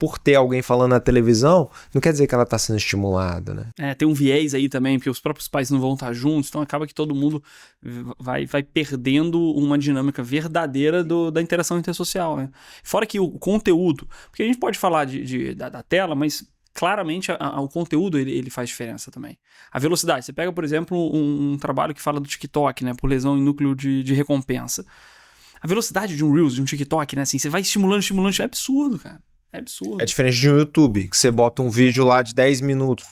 S3: por ter alguém falando na televisão, não quer dizer que ela está sendo estimulada, né?
S1: Tem um viés aí também, porque os próprios pais não vão estar juntos, então acaba que todo mundo vai perdendo uma dinâmica verdadeira da interação intersocial, né? Fora que o conteúdo, porque a gente pode falar da tela, mas claramente o conteúdo ele faz diferença também. A velocidade, você pega, por exemplo, um trabalho que fala do TikTok, né, por lesão em núcleo de recompensa. A velocidade de um Reels, de um TikTok, né? Assim, você vai estimulando, é absurdo, cara. É absurdo.
S3: É diferente de um YouTube, que você bota um vídeo lá de 10 minutos.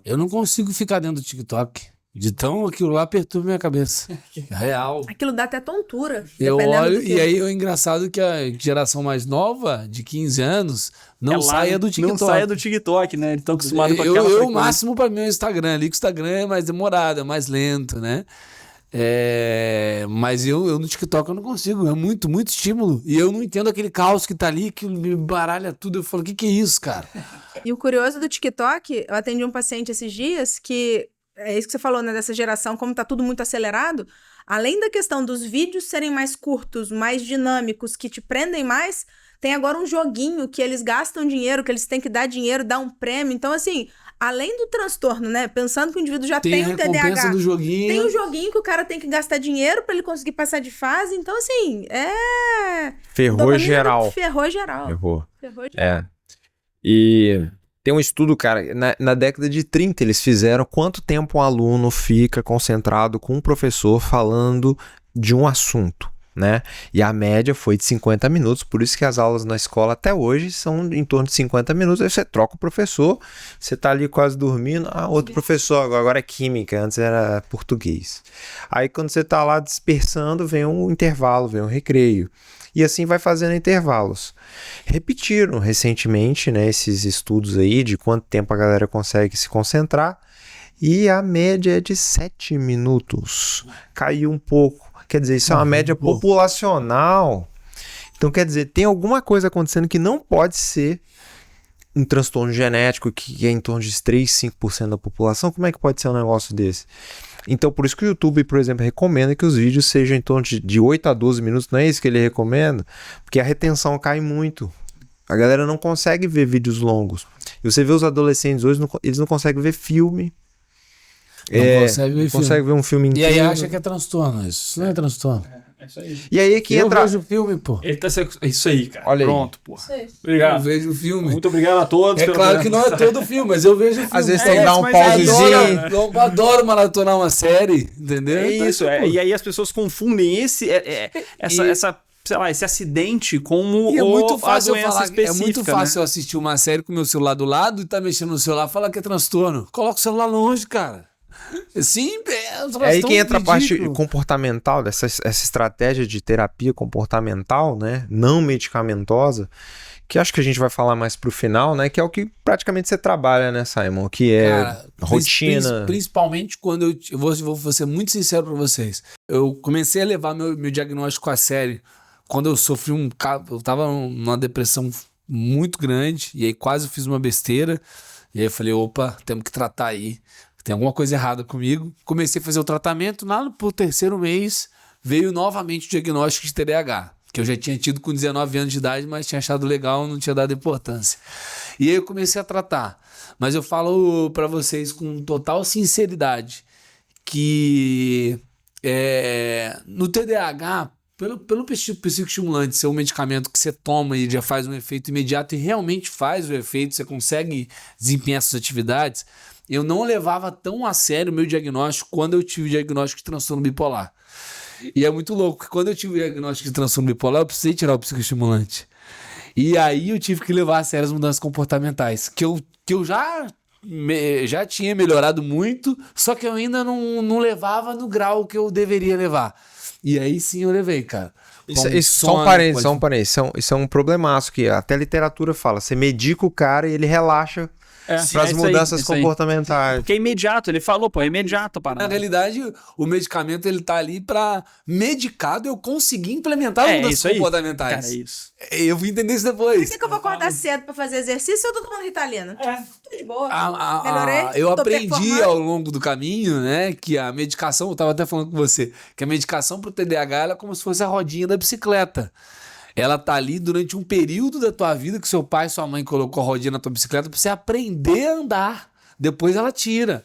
S2: Eu não consigo ficar dentro do TikTok. De tão aquilo lá perturba minha cabeça. Real.
S4: Aquilo dá até tontura.
S2: Eu olho, e aí é engraçado que a geração mais nova, de 15 anos, não saia do TikTok.
S1: Não saia do TikTok, né? Eles estão acostumados com aquela
S2: frequência. O máximo pra mim é o Instagram ali, que o Instagram é mais demorado, é mais lento, né? Mas eu no TikTok eu não consigo, é muito, muito estímulo. E eu não entendo aquele caos que tá ali, que me baralha tudo. Eu falo, o que é isso, cara?
S4: E o curioso do TikTok, eu atendi um paciente esses dias que, é isso que você falou, né, dessa geração, como tá tudo muito acelerado, além da questão dos vídeos serem mais curtos, mais dinâmicos, que te prendem mais, tem agora um joguinho que eles gastam dinheiro, que eles têm que dar dinheiro, dar um prêmio. Então, assim, além do transtorno, né? Pensando que o indivíduo já tem um TDAH.
S2: Do joguinho.
S4: Tem um joguinho que o cara tem que gastar dinheiro pra ele conseguir passar de fase. Então, assim,
S3: Ferrou geral.
S4: Ferrou geral.
S3: Ferrou geral. E tem um estudo, cara, na década de 30 eles fizeram quanto tempo um aluno fica concentrado com um professor falando de um assunto, né? E a média foi de 50 minutos, por isso que as aulas na escola até hoje são em torno de 50 minutos, aí você troca o professor, você tá ali quase dormindo, outro professor, agora é química, antes era português. Aí quando você tá lá dispersando, vem um intervalo, vem um recreio. E assim vai fazendo intervalos. Repetiram recentemente, né, esses estudos aí de quanto tempo a galera consegue se concentrar, e a média é de 7 minutos. Caiu um pouco. Quer dizer, isso é uma média populacional. Então, quer dizer, tem alguma coisa acontecendo que não pode ser um transtorno genético, que é em torno de 3, 5% da população. Como é que pode ser um negócio desse? Então, por isso que o YouTube, por exemplo, recomenda que os vídeos sejam em torno de 8 a 12 minutos. Não é isso que ele recomenda? Porque a retenção cai muito. A galera não consegue ver vídeos longos. E você vê os adolescentes hoje, eles não conseguem ver filme.
S2: Não consegue ver
S3: um filme inteiro.
S2: E aí acha que é transtorno. Isso não é transtorno.
S1: É isso aí.
S3: E aí que entra...
S2: Eu vejo filme, pô.
S1: Ele tá... Isso aí, cara.
S3: Olha
S1: pronto,
S3: aí.
S1: Pô.
S2: Obrigado. Eu vejo filme.
S1: Muito obrigado a todos.
S2: Claro que não é todo filme, mas eu vejo filme.
S3: Às vezes tem que dar um pausezinho.
S2: Eu adoro maratonar uma série, entendeu?
S1: É isso. E aí as pessoas confundem essa sei lá, esse acidente como
S2: é muito fácil
S1: a doença específica.
S2: É muito fácil eu assistir uma série com o meu celular do lado e tá mexendo no celular e falar que é transtorno. Coloca o celular longe, cara. Sim,
S3: É aí que entra a parte comportamental, essa estratégia de terapia comportamental, né? Não medicamentosa, que acho que a gente vai falar mais pro final, né? Que é o que praticamente você trabalha, né, Simon? Que é
S2: Cara,
S3: rotina.
S2: Principalmente quando eu vou ser muito sincero pra vocês. Eu comecei a levar meu diagnóstico a sério quando eu sofri eu tava numa depressão muito grande, e aí quase fiz uma besteira. E aí eu falei, opa, temos que tratar aí. Tem alguma coisa errada comigo. Comecei a fazer o tratamento, lá pro 3º mês, veio novamente o diagnóstico de TDAH, que eu já tinha tido com 19 anos de idade, mas tinha achado legal, não tinha dado importância. E aí eu comecei a tratar. Mas eu falo pra vocês com total sinceridade que no TDAH, pelo psicoestimulante ser um medicamento que você toma e já faz um efeito imediato e realmente faz o efeito, você consegue desempenhar essas atividades, eu não levava tão a sério o meu diagnóstico quando eu tive o diagnóstico de transtorno bipolar. E é muito louco, porque quando eu tive o diagnóstico de transtorno bipolar, eu precisei tirar o psicoestimulante. E aí eu tive que levar a sério as mudanças comportamentais, que eu já tinha melhorado muito, só que eu ainda não levava no grau que eu deveria levar. E aí sim eu levei, cara.
S3: Só um parênteses. Isso é um problemaço que até a literatura fala. Você medica o cara e ele relaxa para as mudanças comportamentais.
S1: Porque é imediato, ele falou, pô, é imediato a parada.
S2: Na realidade, o medicamento ele tá ali para medicado eu conseguir implementar as mudanças comportamentais.
S1: Cara, é isso.
S2: Eu vou entender isso depois.
S4: Por que eu vou acordar cedo pra fazer exercício ou eu tô tomando Ritalina? Tô de boa. Melhorei?
S2: Eu aprendi ao longo do caminho, né, que a medicação, eu tava até falando com você, que a medicação pro TDAH ela é como se fosse a rodinha da bicicleta. Ela tá ali durante um período da tua vida que seu pai e sua mãe colocou a rodinha na tua bicicleta pra você aprender a andar. Depois ela tira.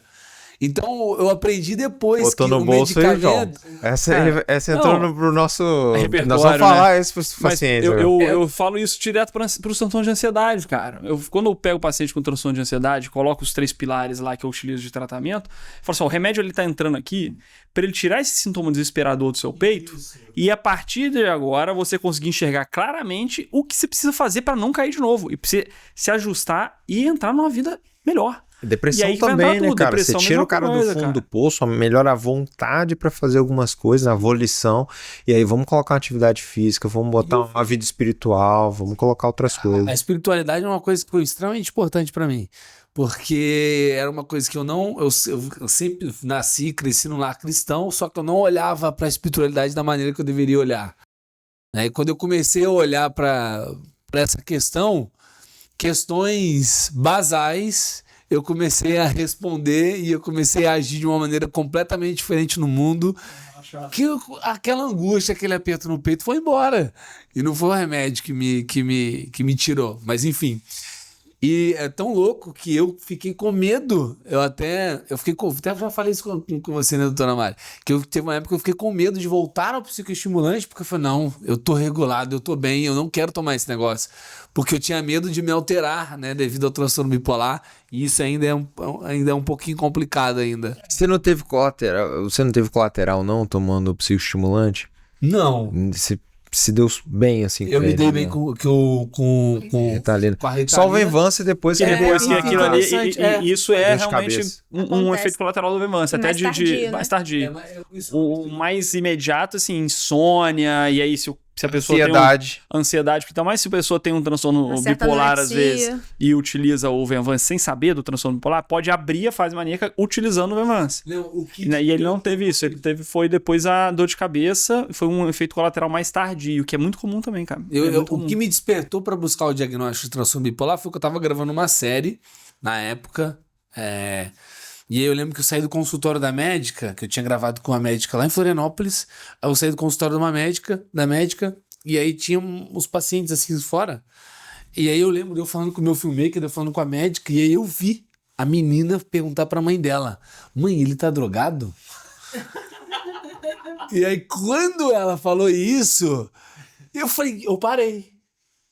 S2: Então, eu aprendi depois
S3: botou
S2: que
S3: no
S2: o
S3: bolso
S2: medicamento...
S3: Essa entrou pro nosso...
S1: repertório,
S3: nós vamos falar
S1: né?
S3: isso pros pacientes.
S1: Eu falo isso direto para os transtornos de ansiedade, cara. Quando eu pego o paciente com transtorno de ansiedade, coloco os 3 pilares lá que eu utilizo de tratamento, eu falo assim, o remédio ele tá entrando aqui para ele tirar esse sintoma desesperador do seu peito e a partir de agora você conseguir enxergar claramente o que você precisa fazer para não cair de novo e pra você se ajustar e entrar numa vida melhor.
S3: Depressão também, né, cara? Você tira o cara do fundo do poço, melhora a vontade pra fazer algumas coisas, a volição, e aí vamos colocar uma atividade física, vamos botar uma vida espiritual, vamos colocar outras coisas.
S2: A espiritualidade é uma coisa que foi extremamente importante pra mim, porque era uma coisa que eu sempre nasci, cresci num lar cristão, só que eu não olhava pra espiritualidade da maneira que eu deveria olhar. E quando eu comecei a olhar pra essa questões basais, eu comecei a responder e eu comecei a agir de uma maneira completamente diferente no mundo, que aquela angústia, aquele aperto no peito foi embora. E não foi o remédio que me tirou. Mas enfim. E é tão louco que eu fiquei com medo. Até já falei isso com você, né, doutora Mari? Que teve uma época que eu fiquei com medo de voltar ao psicoestimulante, porque eu falei, não, eu tô regulado, eu tô bem, eu não quero tomar esse negócio. Porque eu tinha medo de me alterar, né, devido ao transtorno bipolar, e isso ainda é um pouquinho complicado ainda.
S3: Você não teve colateral não, tomando psicoestimulante?
S2: Não.
S3: Você se deu bem, assim,
S2: eu me dei bem com
S3: Ritalina.
S2: Com a Ritalina.
S3: Só o Venvance depois que
S1: aquilo ali, isso é realmente um
S4: Acontece.
S1: efeito colateral do Venvance, até
S4: Mais tardio, né?
S1: mais tardio. O mais imediato, assim, insônia, e aí se a pessoa
S3: ansiedade.
S1: tem ansiedade, então, mas se a pessoa tem um transtorno
S4: Uma certa
S1: bipolar, às
S4: anorexia.
S1: vezes, e utiliza o Venvance sem saber do transtorno bipolar, pode abrir a fase maníaca utilizando o Venvance. E ele não teve isso, foi depois a dor de cabeça, foi um efeito colateral mais tardio, que é muito comum também, cara.
S2: O que me despertou para buscar o diagnóstico de transtorno bipolar foi que eu tava gravando uma série na época, e aí eu lembro que eu saí do consultório da médica, que eu tinha gravado com uma médica lá em Florianópolis, aí eu saí do consultório da médica, e aí tinha uns pacientes assim fora, e aí eu lembro de eu falando com o meu filmmaker, eu falando com a médica, e aí eu vi a menina perguntar pra mãe dela, mãe, ele tá drogado? E aí quando ela falou isso, eu parei.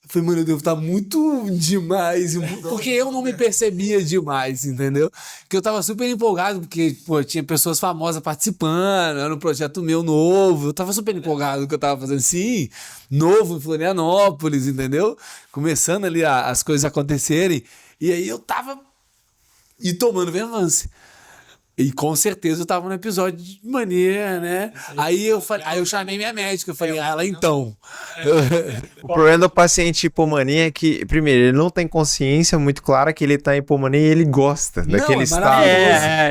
S2: Eu falei, mano, eu devo estar muito demais. Porque eu não me percebia demais, entendeu? Porque eu tava super empolgado, porque, pô, tinha pessoas famosas participando, era um projeto meu novo. Eu tava super empolgado com o que eu tava fazendo, sim, novo em Florianópolis, entendeu? Começando ali as coisas acontecerem. E aí eu tava tomando Venvance. E com certeza eu tava no episódio de mania, né? Aí eu chamei minha médica, eu falei, ela então.
S3: O problema do paciente hipomania é que, primeiro, ele não tem consciência muito clara que ele tá em hipomania e ele gosta daquele estado.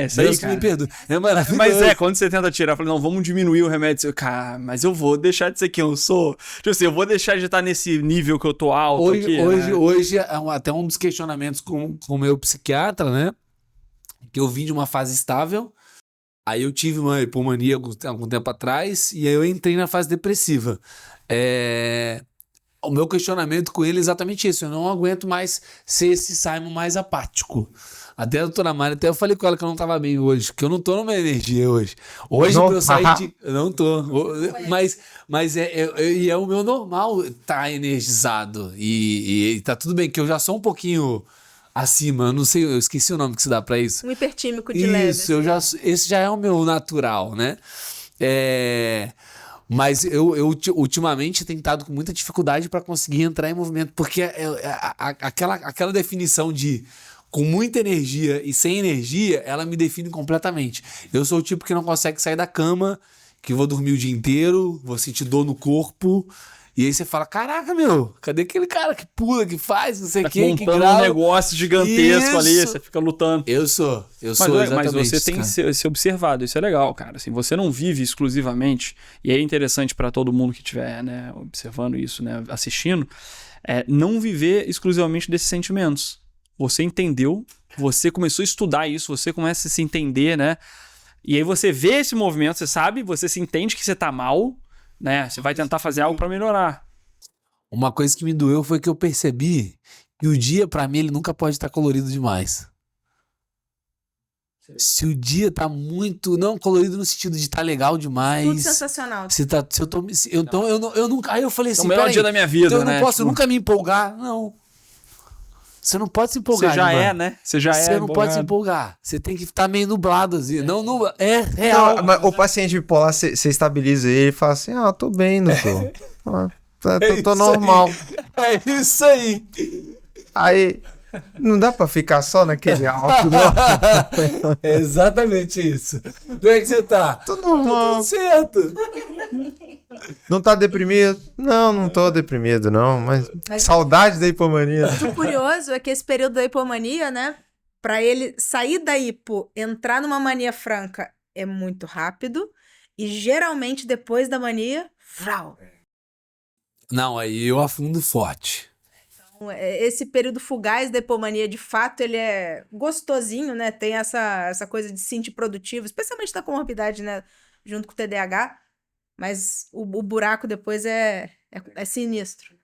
S1: Isso aí,
S2: Deus
S1: cara.
S2: me perdoe. É maravilhoso.
S1: Mas quando você tenta tirar, eu falei, não, vamos diminuir o remédio. Cara, mas eu vou deixar de ser quem eu sou. Tipo assim, eu vou deixar de estar nesse nível que eu tô alto aqui.
S2: Hoje é até um dos questionamentos com o meu psiquiatra, né? Que eu vim de uma fase estável, aí eu tive uma hipomania algum tempo atrás, e aí eu entrei na fase depressiva. O meu questionamento com ele é exatamente isso, eu não aguento mais ser esse Simon mais apático. Até a doutora Mari, eu falei com ela que eu não tava bem hoje, que eu não tô numa energia hoje. Hoje
S3: não,
S2: eu saí de... Eu não tô. Mas é o meu normal tá energizado, e tá tudo bem, que eu já sou um pouquinho... acima, eu não sei, eu esqueci o nome que se dá pra isso.
S4: Um hipertímico de leve.
S2: Isso, esse já é o meu natural, né? Mas eu ultimamente tenho estado com muita dificuldade para conseguir entrar em movimento, porque aquela definição de com muita energia e sem energia, ela me define completamente. Eu sou o tipo que não consegue sair da cama, que vou dormir o dia inteiro, vou sentir dor no corpo. E aí você fala, caraca, meu, cadê aquele cara que pula, que faz, não sei o que, que
S1: grava? Um negócio gigantesco ali, você fica lutando.
S2: Eu sou
S1: mas você tem que ser observado, isso é legal, cara. Assim, você não vive exclusivamente, e é interessante para todo mundo que estiver, né, observando isso, né, assistindo, não viver exclusivamente desses sentimentos. Você entendeu, você começou a estudar isso, você começa a se entender, né, e aí você vê esse movimento, você sabe, você se entende que você tá mal, né? Você vai tentar fazer algo para melhorar.
S2: Uma coisa que me doeu foi que eu percebi que o dia, para mim, ele nunca pode estar colorido demais. Se o dia tá muito... Não, colorido no sentido de estar legal demais.
S4: Tudo sensacional.
S2: Eu nunca... Aí eu falei assim...
S1: É o melhor dia da minha vida,
S2: então eu
S1: né?
S2: não posso nunca me empolgar. Não. Você não pode se empolgar.
S1: Você já é, né? Você
S2: não pode se empolgar. Você tem que estar meio nublado, assim. Não, é real.
S3: Não, mas o paciente bipolar, você estabiliza ele e fala assim, tô bem, doutor. Tô normal.
S2: É isso aí.
S3: Aí, não dá pra ficar só naquele alto, não.
S2: É exatamente isso. Como é que você tá?
S3: Tô normal.
S2: Tudo certo.
S3: Não tá deprimido? Não tô deprimido, não. Mas saudade da hipomania.
S4: O curioso é que esse período da hipomania, né? Pra ele sair da hipo, entrar numa mania franca é muito rápido. E geralmente depois da mania, vrau.
S2: Não, aí eu afundo forte.
S4: Então, esse período fugaz da hipomania, de fato, ele é gostosinho, né? Tem essa coisa de se sentir produtivo, especialmente da comorbidade, né? Junto com o TDAH. Mas o buraco depois é sinistro.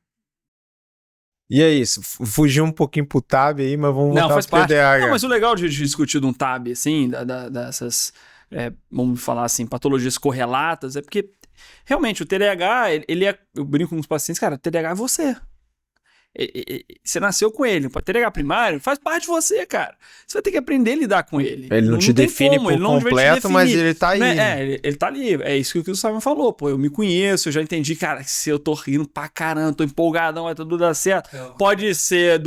S3: E é isso. Fugi um pouquinho pro TAB aí, mas vamos voltar pro TDAH.
S1: Não, mas o legal de discutir de um TAB, assim, dessas, vamos falar assim, patologias correlatas, é porque realmente o TDAH, eu brinco com os pacientes, cara, o TDAH é você. Você nasceu com ele. O TDAH primário faz parte de você, cara. Você vai ter que aprender a lidar com ele.
S3: Ele não te define por completo, mas ele tá aí.
S1: Né? Ele tá ali. É isso que o Simon falou. Pô, eu me conheço, eu já entendi, cara, se eu tô rindo pra caramba, tô empolgadão, vai tudo dar certo. Pode ser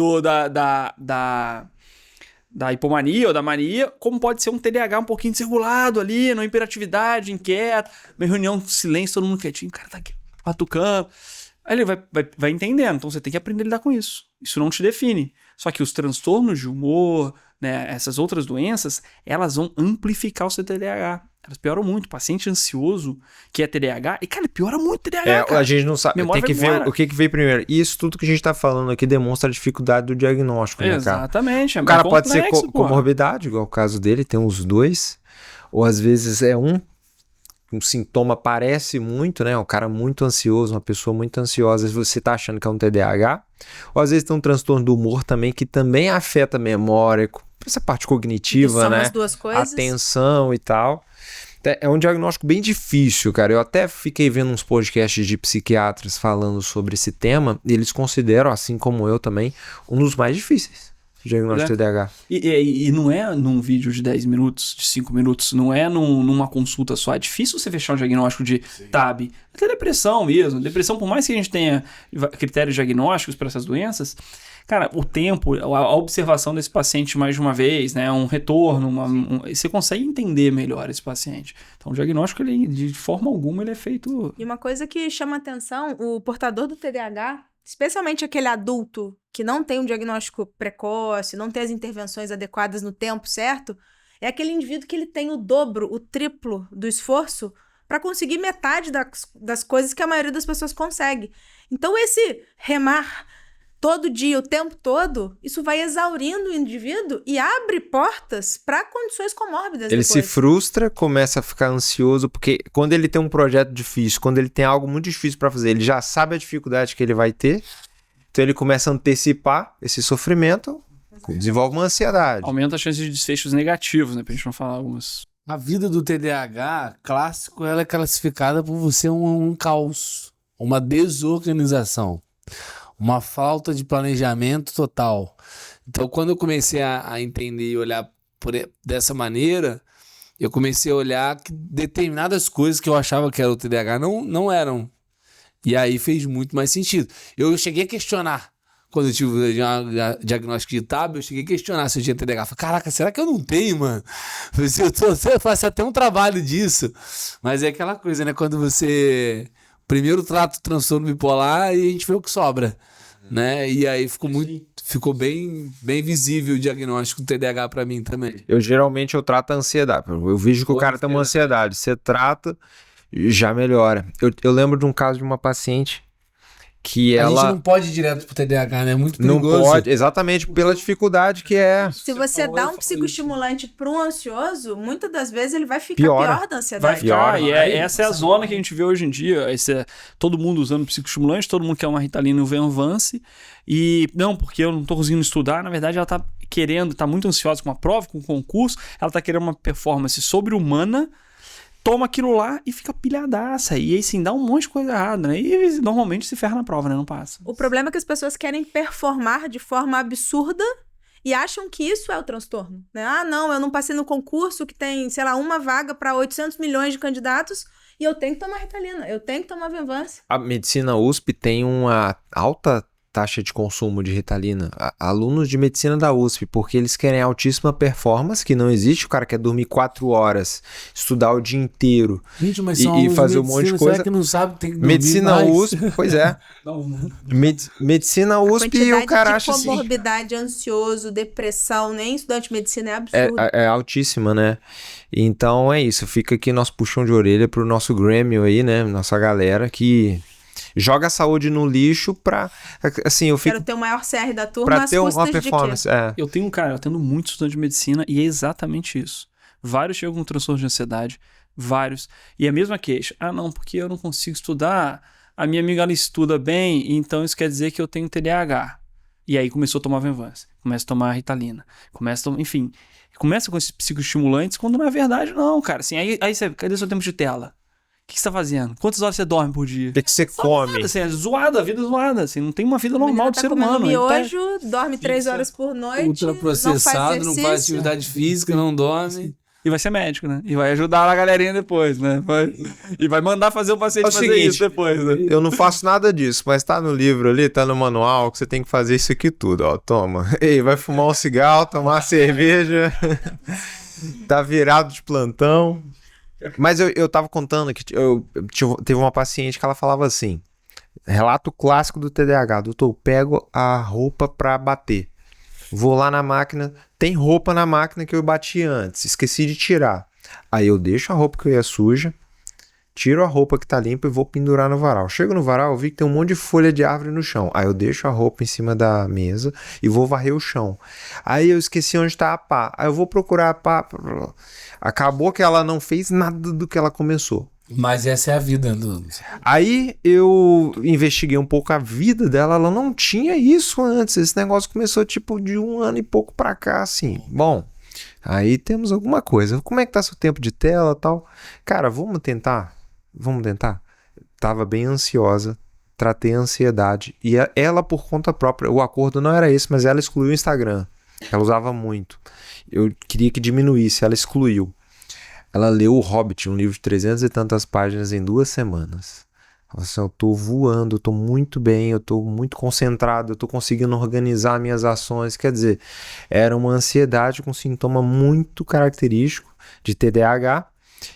S1: da hipomania ou da mania, como pode ser um TDAH um pouquinho desregulado ali, na hiperatividade, inquieto, meio reunião, silêncio, todo mundo quietinho, o cara tá aqui, patucando. Aí ele vai entendendo, então você tem que aprender a lidar com isso. Isso não te define. Só que os transtornos de humor, né, essas outras doenças, elas vão amplificar o seu TDAH. Elas pioram muito. O paciente ansioso que é TDAH, e cara, piora muito o TDAH, cara.
S3: A gente não sabe, tem que ver o que veio primeiro. Isso tudo que a gente tá falando aqui demonstra a dificuldade do diagnóstico, né, cara?
S1: Exatamente.
S3: O cara pode ser comorbidade, igual o caso dele, tem os dois, ou às vezes é um sintoma parece muito, né? Um cara muito ansioso, uma pessoa muito ansiosa, às vezes você tá achando que é um TDAH, ou às vezes tem um transtorno do humor também, que também afeta a memória, essa parte cognitiva, né?
S4: As duas coisas.
S3: Atenção e tal. É um diagnóstico bem difícil, cara. Eu até fiquei vendo uns podcasts de psiquiatras falando sobre esse tema, e eles consideram, assim como eu também, um dos mais difíceis. Diagnóstico de TDAH.
S1: E não é num vídeo de 10 minutos, de 5 minutos, não é numa consulta só. É difícil você fechar um diagnóstico de TAB. É depressão mesmo. Depressão, por mais que a gente tenha critérios diagnósticos para essas doenças, cara, o tempo, a observação desse paciente mais de uma vez, né, um retorno, você consegue entender melhor esse paciente. Então o diagnóstico, ele, de forma alguma, ele é feito...
S4: E uma coisa que chama atenção, o portador do TDAH, especialmente aquele adulto que não tem um diagnóstico precoce, não tem as intervenções adequadas no tempo certo, é aquele indivíduo que ele tem o dobro, o triplo do esforço para conseguir metade das coisas que a maioria das pessoas consegue. Então, esse remar todo dia, o tempo todo, isso vai exaurindo o indivíduo e abre portas para condições comórbidas
S3: Ele
S4: depois.
S3: se frustra, começa a ficar ansioso, porque quando ele tem um projeto difícil, quando ele tem algo muito difícil para fazer, ele já sabe a dificuldade que ele vai ter, então ele começa a antecipar esse sofrimento, desenvolve uma ansiedade.
S1: Aumenta a chance de desfechos negativos, né? Pra gente não falar algumas...
S2: A vida do TDAH clássico, ela é classificada por você um caos, uma desorganização, uma falta de planejamento total. Então, quando eu comecei a entender e olhar dessa maneira, eu comecei a olhar que determinadas coisas que eu achava que era o TDAH não eram. E aí fez muito mais sentido. Eu cheguei a questionar. Quando eu tive o diagnóstico de TAB, eu cheguei a questionar se eu tinha TDAH. Falei, caraca, será que eu não tenho, mano? Eu faço até um trabalho disso. Mas é aquela coisa, né? Quando você primeiro trata o transtorno bipolar e a gente vê o que sobra, né? E aí ficou bem visível o diagnóstico do TDAH pra mim também.
S3: Eu trato a ansiedade. Eu vejo que o cara tem uma ansiedade. Você trata, já melhora. Eu lembro de um caso de uma paciente que
S2: A
S3: ela...
S2: gente não pode ir direto pro TDAH, né? É muito
S3: Não
S2: perigoso.
S3: pode, exatamente pela dificuldade que é.
S4: Se você dá um psicoestimulante para um ansioso, muitas das vezes ele vai ficar
S3: Piora.
S4: pior da ansiedade.
S1: Vai ficar,
S3: Piora,
S1: e essa é a zona que a gente vê hoje em dia. Todo mundo usando psicoestimulante, todo mundo quer uma Ritalina e um Venvance. E não, porque eu não tô conseguindo estudar. Na verdade, ela tá querendo, tá muito ansiosa com uma prova, com um concurso. Ela tá querendo uma performance sobre-humana. Toma aquilo lá e fica pilhadaça. E aí, sim, dá um monte de coisa errada, né? E normalmente se ferra na prova, né? Não passa.
S4: O problema é que as pessoas querem performar de forma absurda e acham que isso é o transtorno, né? Ah, não, eu não passei no concurso que tem, sei lá, uma vaga para 800 milhões de candidatos e eu tenho que tomar Ritalina, eu tenho que tomar Venvance.
S3: A medicina USP tem uma alta taxa de consumo de Ritalina. Alunos de medicina da USP, porque eles querem altíssima performance, que não existe. O cara quer dormir 4 horas, estudar o dia inteiro
S2: Gente, mas
S3: e fazer um monte de coisa.
S2: Será que não sabe que tem que dormir
S3: Medicina
S2: mais?
S3: USP, pois é. Medicina USP e o cara acha assim.
S4: Comorbidade, ansioso, depressão, nem estudante de medicina é absurdo.
S3: É altíssima, né? Então é isso. Fica aqui nosso puxão de orelha pro nosso Grêmio aí, né? Nossa galera que joga a saúde no lixo pra... Assim, eu fico...
S4: Quero ter o maior CR da turma
S3: Pra
S4: às
S3: ter uma
S4: custas de quê?
S3: performance.
S1: Eu atendo muito estudante de medicina e é exatamente isso. Vários chegam com transtorno de ansiedade, vários. E a mesma queixa. Ah, não, porque eu não consigo estudar. A minha amiga, ela estuda bem, então isso quer dizer que eu tenho TDAH. E aí começou a tomar Venvance, começa a tomar Ritalina, enfim, começa com esses psicoestimulantes, quando na verdade não, cara. Assim, aí você, cadê seu tempo de tela? O que você tá fazendo? Quantas horas você dorme por dia?
S3: O que você come?
S1: Nada, assim, é zoada, a vida é zoada. Assim, não tem uma vida normal do
S4: tá
S1: ser
S4: comendo
S1: humano.
S4: miojo, dorme 3 horas por noite,
S2: Ultraprocessado, não faz atividade física, não dorme.
S1: E vai ser médico, né? E vai ajudar a galerinha depois, né? E vai mandar fazer o paciente fazer
S3: seguinte,
S1: isso depois, né?
S3: Eu não faço nada disso, mas tá no livro ali, tá no manual, que você tem que fazer isso aqui tudo, ó. Toma. Ei, vai fumar um cigarro, tomar uma cerveja, tá virado de plantão. Mas eu tava contando que teve uma paciente que ela falava assim, relato clássico do TDAH, doutor, eu pego a roupa pra bater. Vou lá na máquina, tem roupa na máquina que eu bati antes, esqueci de tirar. Aí eu deixo a roupa que é suja, tiro a roupa que tá limpa e vou pendurar no varal. Chego no varal, eu vi que tem um monte de folha de árvore no chão. Aí eu deixo a roupa em cima da mesa e vou varrer o chão. Aí eu esqueci onde tá a pá. Aí eu vou procurar a pá. Acabou que ela não fez nada do que ela começou.
S2: Mas essa é a vida.
S3: Aí eu investiguei um pouco a vida dela, ela não tinha isso antes. Esse negócio começou tipo de 1 ano e pouco pra cá, assim. Bom, aí temos alguma coisa. Como é que tá seu tempo de tela e tal? Cara, vamos tentar? Tava bem ansiosa, tratei a ansiedade. E ela, por conta própria, o acordo não era esse, mas ela excluiu o Instagram. Ela usava muito. Eu queria que diminuísse, ela excluiu. Ela leu O Hobbit, um livro de 300 e tantas páginas em 2 semanas. Assim, eu tô voando, eu tô muito bem, eu tô muito concentrado, eu tô conseguindo organizar minhas ações. Quer dizer, era uma ansiedade com sintoma muito característico de TDAH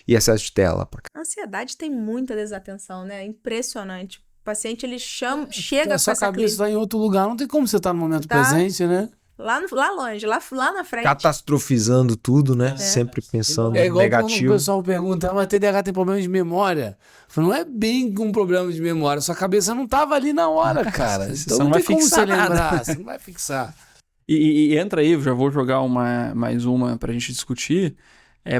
S3: e excesso de tela.
S4: A ansiedade tem muita desatenção, né? Impressionante. O paciente, ele chega
S2: A
S4: com
S2: sua
S4: essa
S2: cabeça
S4: clínica
S2: tá em outro lugar, não tem como você estar no momento
S4: Tá.
S2: presente, né?
S4: lá longe, lá na frente.
S3: Catastrofizando tudo, né? Sempre pensando
S2: É igual quando o
S3: negativo.
S2: pessoal pergunta, mas TDAH tem problema de memória? Eu falo, não é bem com problema de memória, sua cabeça não tava ali na hora, cara.
S1: Você
S2: Então
S1: não
S2: não
S1: vai
S2: tem como
S1: fixar
S2: você
S1: nada.
S2: lembrar, você não vai fixar.
S1: E entra aí, já vou jogar mais uma pra gente discutir,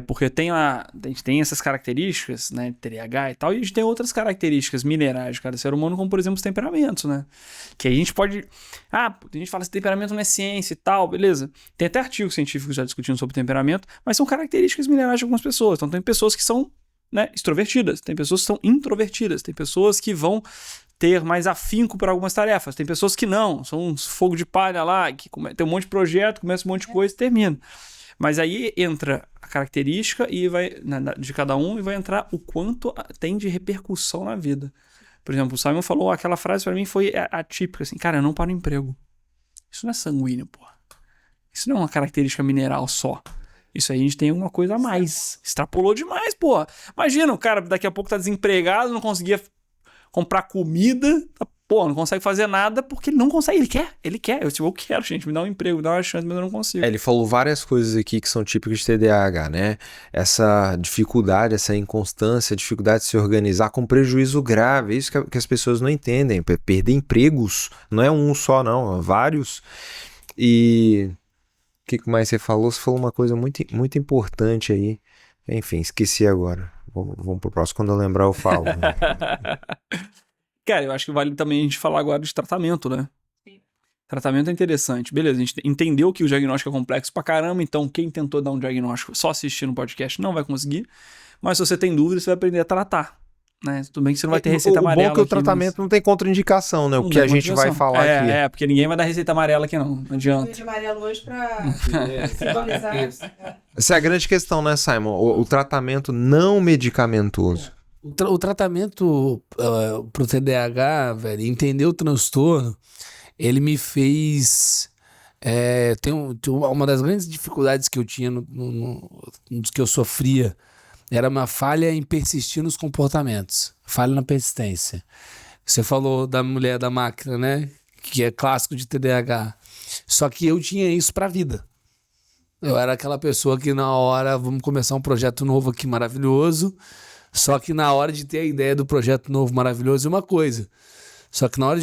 S1: porque a gente tem essas características, né, TDAH e tal, e a gente tem outras características minerais de cada ser humano, como por exemplo os temperamentos, né, que a gente pode, tem gente que fala que temperamento não é ciência e tal, beleza, tem até artigos científicos já discutindo sobre temperamento, mas são características minerais de algumas pessoas, então tem pessoas que são, né, extrovertidas, tem pessoas que são introvertidas, tem pessoas que vão ter mais afinco para algumas tarefas. Tem pessoas que não, são uns fogo de palha lá, que tem um monte de projeto, começa um monte de coisa e termina. Mas aí entra a característica e de cada um e vai entrar o quanto tem de repercussão na vida. Por exemplo, o Simon falou, aquela frase para mim foi atípica, assim, cara, eu não paro no emprego. Isso não é sanguíneo, pô. Isso não é uma característica mineral só. Isso aí a gente tem alguma coisa a mais. Extrapolou demais, pô. Imagina, o cara daqui a pouco tá desempregado, não conseguia comprar comida, não consegue fazer nada porque ele não consegue, ele quer. Eu quero, gente, me dá um emprego, me dá uma chance, mas eu não consigo.
S3: Ele falou várias coisas aqui que são típicas de TDAH, né? Essa dificuldade, essa inconstância, dificuldade de se organizar com prejuízo grave, isso que as pessoas não entendem. Perder empregos, não é um só não, vários. E o que mais você falou? Você falou uma coisa muito, muito importante aí. Enfim, esqueci agora. Vamos pro próximo, quando eu lembrar eu falo.
S1: Cara, eu acho que vale também a gente falar agora de tratamento, né? Sim. Tratamento é interessante. Beleza, a gente entendeu que o diagnóstico é complexo pra caramba, então quem tentou dar um diagnóstico só assistindo o podcast não vai conseguir. Mas se você tem dúvida, você vai aprender a tratar. Né? Tudo bem que você não vai ter receita amarela.
S3: O bom é que o
S1: aqui,
S3: tratamento não tem contraindicação, né? O que a gente vai falar aqui.
S1: Porque ninguém vai dar receita amarela aqui não adianta.
S4: De amarelo hoje pra simbolizar.
S3: Essa é a grande questão, né, Simon? O tratamento não medicamentoso.
S2: O tratamento pro TDAH, velho, entender o transtorno, ele me fez... uma das grandes dificuldades que eu tinha, que eu sofria, era uma falha em persistir nos comportamentos. Falha na persistência. Você falou da mulher da máquina, né? Que é clássico de TDAH. Só que eu tinha isso pra vida. Eu era aquela pessoa que na hora, vamos começar um projeto novo aqui maravilhoso, só que na hora de ter a ideia do projeto novo maravilhoso é uma coisa. Só que na hora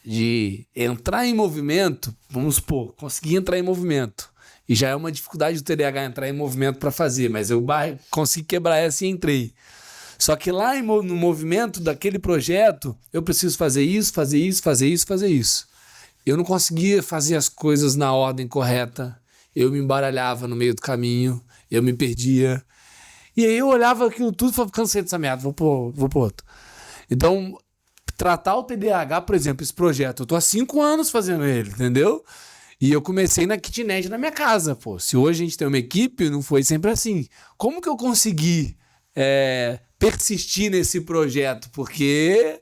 S2: de entrar em movimento, vamos supor, conseguir entrar em movimento. E já é uma dificuldade do TDAH entrar em movimento para fazer, mas eu consegui quebrar essa e entrei. Só que lá no movimento daquele projeto, eu preciso fazer isso, fazer isso, fazer isso, fazer isso. Eu não conseguia fazer as coisas na ordem correta. Eu me embaralhava no meio do caminho, eu me perdia. E aí eu olhava aquilo tudo e falava, cansei dessa merda, vou pro outro. Então, tratar o TDAH, por exemplo, esse projeto, eu tô há 5 anos fazendo ele, entendeu? E eu comecei na kitnet na minha casa, pô. Se hoje a gente tem uma equipe, não foi sempre assim. Como que eu consegui persistir nesse projeto? Porque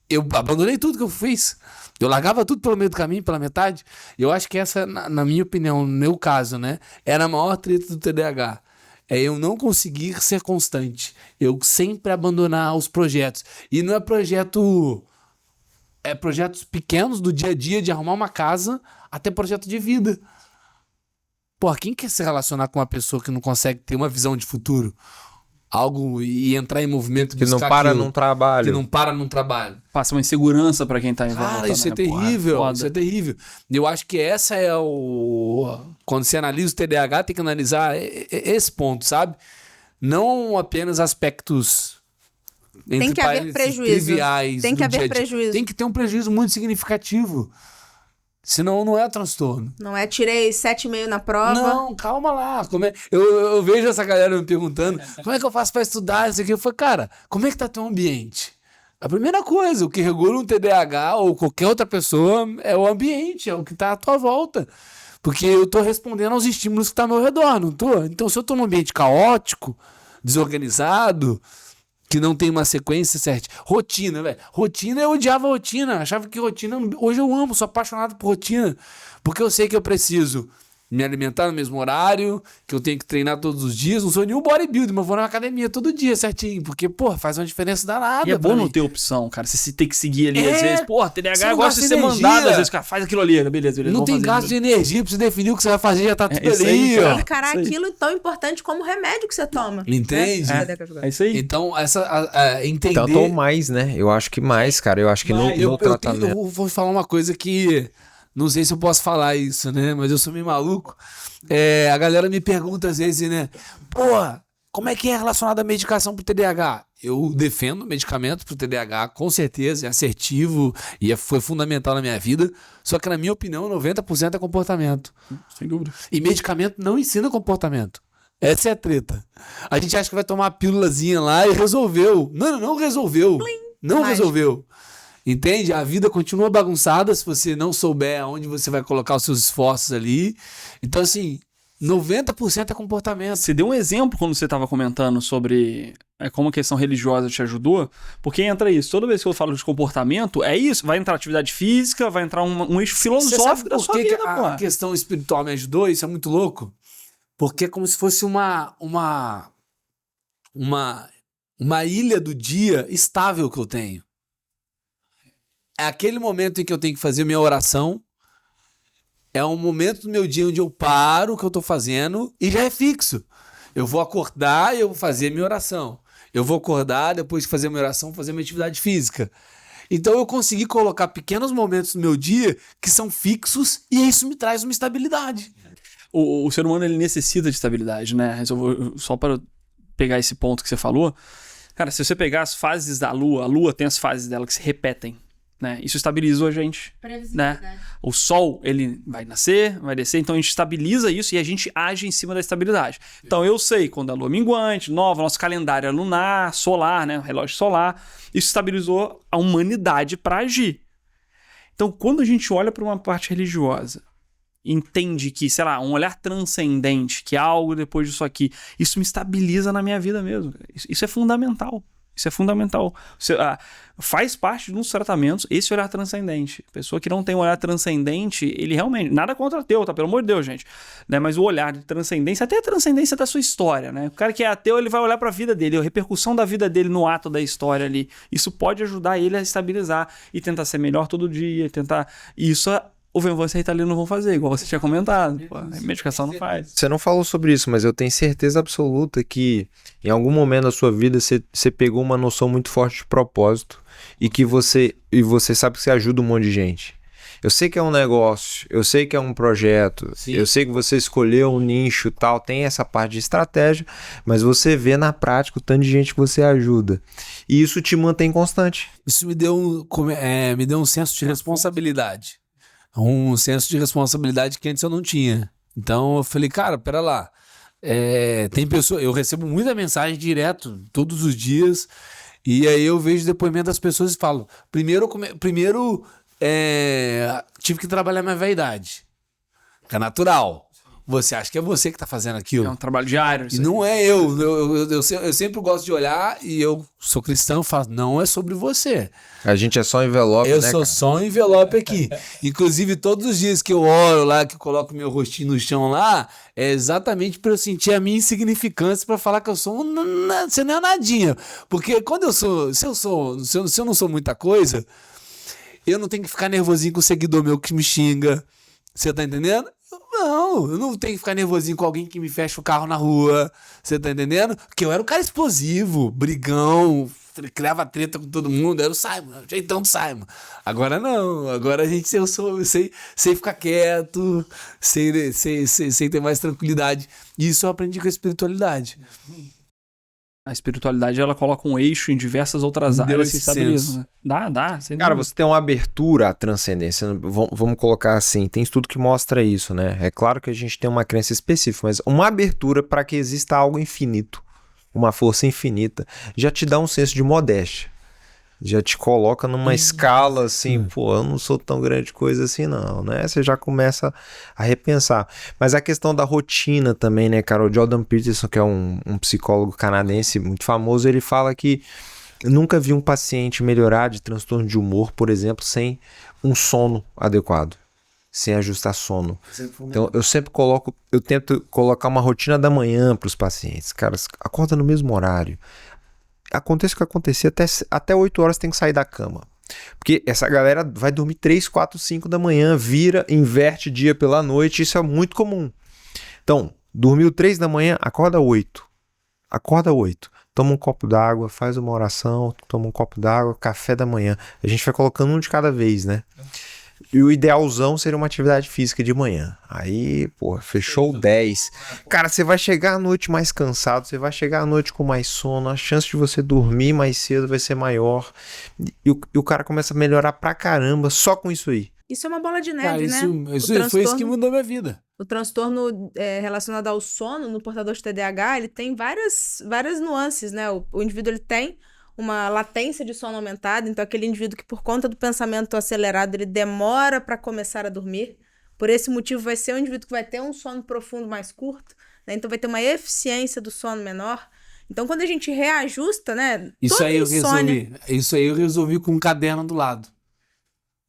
S2: eu abandonei tudo que eu fiz. Eu largava tudo pelo meio do caminho, pela metade. Eu acho que essa, na minha opinião, no meu caso, né, era a maior treta do TDAH. É eu não conseguir ser constante. Eu sempre abandonar os projetos. E não é projeto... É projetos pequenos do dia a dia, de arrumar uma casa, até projeto de vida. Pô, quem quer se relacionar com uma pessoa que não consegue ter uma visão de futuro? Algo e entrar em movimento...
S3: Que não para num trabalho.
S2: Que não para num trabalho.
S1: Passa uma insegurança pra quem tá em volta.
S2: Cara, isso é terrível, isso é terrível. Eu acho que essa é quando você analisa o TDAH, tem que analisar esse ponto, sabe? Não apenas aspectos...
S4: Tem que haver prejuízo.
S2: Triviais.
S4: Tem que haver prejuízo.
S2: Tem que ter um prejuízo muito significativo. Senão não é transtorno.
S4: Não é tirei 7,5 na prova.
S2: Não, calma lá. Eu vejo essa galera me perguntando como é que eu faço pra estudar isso aqui. Eu falo, cara, como é que tá teu ambiente? A primeira coisa, o que regula um TDAH ou qualquer outra pessoa é o ambiente, é o que tá à tua volta. Porque eu tô respondendo aos estímulos que tá ao meu redor, não tô? Então, se eu tô num ambiente caótico, desorganizado... que não tem uma sequência certa. Rotina, velho. Rotina, eu odiava rotina. Achava que rotina... Hoje eu amo, sou apaixonado por rotina. Porque eu sei que eu preciso me alimentar no mesmo horário, que eu tenho que treinar todos os dias. Não sou nenhum bodybuilder, mas vou na academia todo dia certinho. Porque, pô, faz uma diferença danada.
S1: E é bom não ter opção, cara. Você tem que seguir ali, às vezes. Pô, TDAH gosta de ser mandado, às vezes, cara, faz aquilo ali. Beleza.
S2: Não tem gasto de energia pra você definir o que você vai fazer, já tá tudo ali,
S1: aí,
S2: ó.
S4: Encarar aquilo tão importante como o remédio que você toma.
S2: Entende?
S1: É isso aí.
S2: Então, entender...
S3: Tanto ou mais, né? Eu acho que mais, cara. Eu acho que no tratamento...
S2: Eu vou falar uma coisa que... Não sei se eu posso falar isso, né? Mas eu sou meio maluco. A galera me pergunta às vezes, né? Pô, como é que é relacionado à medicação pro TDAH? Eu defendo medicamento pro TDAH, com certeza, é assertivo e foi fundamental na minha vida. Só que, na minha opinião, 90% é comportamento.
S1: Sem dúvida.
S2: E medicamento não ensina comportamento. Essa é a treta. A gente acha que vai tomar uma pílulazinha lá e resolveu. Não resolveu. Não resolveu. Entende? A vida continua bagunçada se você não souber aonde você vai colocar os seus esforços ali. Então, assim, 90% é comportamento.
S1: Você deu um exemplo quando você estava comentando sobre como a questão religiosa te ajudou, porque entra isso. Toda vez que eu falo de comportamento, é isso. Vai entrar atividade física, vai entrar um eixo filosófico da sua vida, pô.
S2: A questão espiritual me ajudou? Isso é muito louco. Porque é como se fosse uma ilha do dia estável que eu tenho. É aquele momento em que eu tenho que fazer minha oração. É um momento do meu dia onde eu paro o que eu tô fazendo e já é fixo. Eu vou acordar e eu vou fazer minha oração. Eu vou acordar, depois de fazer minha oração, fazer minha atividade física. Então eu consegui colocar pequenos momentos no meu dia que são fixos e isso me traz uma estabilidade.
S1: O ser humano, ele necessita de estabilidade, né? Só para pegar esse ponto que você falou. Cara, se você pegar as fases da Lua, a Lua tem as fases dela que se repetem. Né? Isso estabilizou a gente, né? O Sol, ele vai nascer, vai descer, então a gente estabiliza isso e a gente age em cima da estabilidade. Então eu sei quando a lua minguante, nova, nosso calendário é lunar, solar, né? Relógio solar, isso estabilizou a humanidade para agir. Então quando a gente olha para uma parte religiosa, entende que, sei lá, um olhar transcendente, que há algo depois disso aqui, isso me estabiliza na minha vida mesmo. Isso é fundamental. Isso é fundamental. Faz parte de uns tratamentos esse olhar transcendente. Pessoa que não tem um olhar transcendente, ele realmente... Nada contra ateu, tá? Pelo amor de Deus, gente. Né? Mas o olhar de transcendência, até a transcendência da sua história, né? O cara que é ateu, ele vai olhar pra vida dele, a repercussão da vida dele no ato da história ali. Isso pode ajudar ele a estabilizar e tentar ser melhor todo dia, tentar... Isso... O Venvance e a Ritalina não vão fazer, igual você tinha comentado. Pô, a medicação não faz.
S3: Você não falou sobre isso, mas eu tenho certeza absoluta que em algum momento da sua vida você pegou uma noção muito forte de propósito e que você sabe que você ajuda um monte de gente. Eu sei que é um negócio, eu sei que é um projeto, sim, eu sei que você escolheu um nicho e tal, tem essa parte de estratégia, mas você vê na prática o tanto de gente que você ajuda. E isso te mantém constante.
S2: Isso me deu um senso de responsabilidade. Um senso de responsabilidade que antes eu não tinha. Então eu falei, cara, pera lá. Tem pessoas, eu recebo muita mensagem direto, todos os dias, e aí eu vejo o depoimento das pessoas e falo, primeiro tive que trabalhar minha vaidade. É natural. Você acha que é você que tá fazendo aquilo.
S1: É um trabalho diário.
S2: E não é eu. Eu sempre gosto de olhar e eu sou cristão e falo, não é sobre você.
S3: A gente é só um envelope,
S2: Eu sou só um envelope aqui. Inclusive, todos os dias que eu oro lá, que eu coloco meu rostinho no chão lá, é exatamente para eu sentir a minha insignificância, para falar que eu sou você não é nadinha. Porque quando se eu não sou muita coisa, eu não tenho que ficar nervosinho com o seguidor meu que me xinga. Você tá entendendo? Não, eu não tenho que ficar nervosinho com alguém que me fecha o carro na rua. Você tá entendendo? Porque eu era um cara explosivo, brigão, criava treta com todo mundo. Era o Simon, o jeitão do Simon. Agora não, agora eu sei ficar quieto, sei ter mais tranquilidade. E isso eu aprendi com a espiritualidade.
S1: A espiritualidade, ela coloca um eixo em diversas outras áreas que estabilizam. Né? Dá.
S3: Cara, você tem uma abertura à transcendência. Vamos colocar assim, tem estudo que mostra isso, né? É claro que a gente tem uma crença específica, mas uma abertura para que exista algo infinito, uma força infinita, já te dá um senso de modéstia. Já te coloca numa escala assim, pô, eu não sou tão grande coisa assim não, né? Você já começa a repensar. Mas a questão da rotina também, né, cara? O Jordan Peterson, que é um psicólogo canadense muito famoso, ele fala que nunca vi um paciente melhorar de transtorno de humor, por exemplo, sem um sono adequado, sem ajustar sono. Então eu tento colocar uma rotina da manhã para os pacientes. Cara, acorda no mesmo horário. Aconteça o que acontecer, até 8 horas tem que sair da cama. Porque essa galera vai dormir 3, 4, 5 da manhã, inverte dia pela noite, isso é muito comum. Então, dormiu 3 da manhã, acorda 8. Acorda 8. Toma um copo d'água, faz uma oração, toma um copo d'água, café da manhã. A gente vai colocando um de cada vez, né? E o idealzão seria uma atividade física de manhã. Aí, pô, fechou 10. Cara, você vai chegar à noite mais cansado, você vai chegar à noite com mais sono, a chance de você dormir mais cedo vai ser maior. E o cara começa a melhorar pra caramba só com isso aí.
S4: Isso é uma bola de neve,
S2: Cara,
S4: né?
S2: foi isso que mudou minha vida.
S4: O transtorno relacionado ao sono no portador de TDAH, ele tem várias nuances, né? O indivíduo ele tem uma latência de sono aumentada, então aquele indivíduo que por conta do pensamento acelerado, ele demora para começar a dormir. Por esse motivo vai ser um indivíduo que vai ter um sono profundo mais curto, né? Então vai ter uma eficiência do sono menor. Então quando a gente reajusta, né?
S2: Isso aí eu resolvi com um caderno do lado.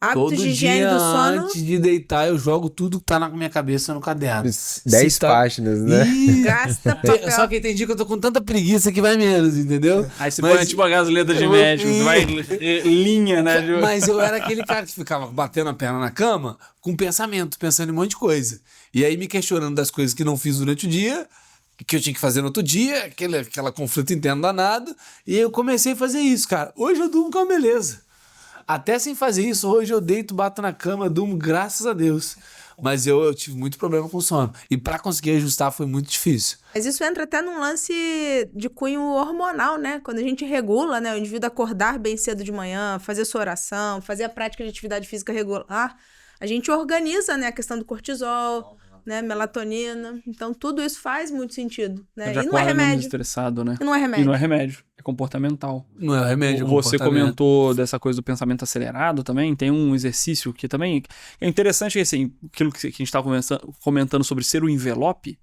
S4: Hábitos
S2: Todo
S4: de higiene
S2: dia
S4: do sono.
S2: antes de deitar eu jogo tudo que tá na minha cabeça no caderno.
S3: 10 páginas, né?
S4: Gasta papel.
S2: Só que tem dia que eu tô com tanta preguiça que vai menos, entendeu?
S1: Aí você põe tipo a gasolina de médico, vai linha, né?
S2: Mas eu era aquele cara que ficava batendo a perna na cama com pensamento, pensando em um monte de coisa. E aí me questionando das coisas que não fiz durante o dia, que eu tinha que fazer no outro dia, aquela conflito interno danado. E aí eu comecei a fazer isso, cara. Hoje eu durmo com uma beleza. Até sem fazer isso, hoje eu deito, bato na cama, durmo, graças a Deus. Mas eu tive muito problema com sono. E pra conseguir ajustar foi muito difícil.
S4: Mas isso entra até num lance de cunho hormonal, né? Quando a gente regula, né? O indivíduo acordar bem cedo de manhã, fazer sua oração, fazer a prática de atividade física regular, a gente organiza, né? A questão do cortisol, né? Melatonina. Então, tudo isso faz muito sentido, né?
S1: Já
S4: E não é remédio.
S1: estressado, né?
S4: E não é remédio.
S1: E não é remédio. É comportamental.
S2: Não é remédio,
S1: Você comentou dessa coisa do pensamento acelerado também. Tem um exercício que também é interessante, que assim, aquilo que a gente estava comentando sobre ser o envelope.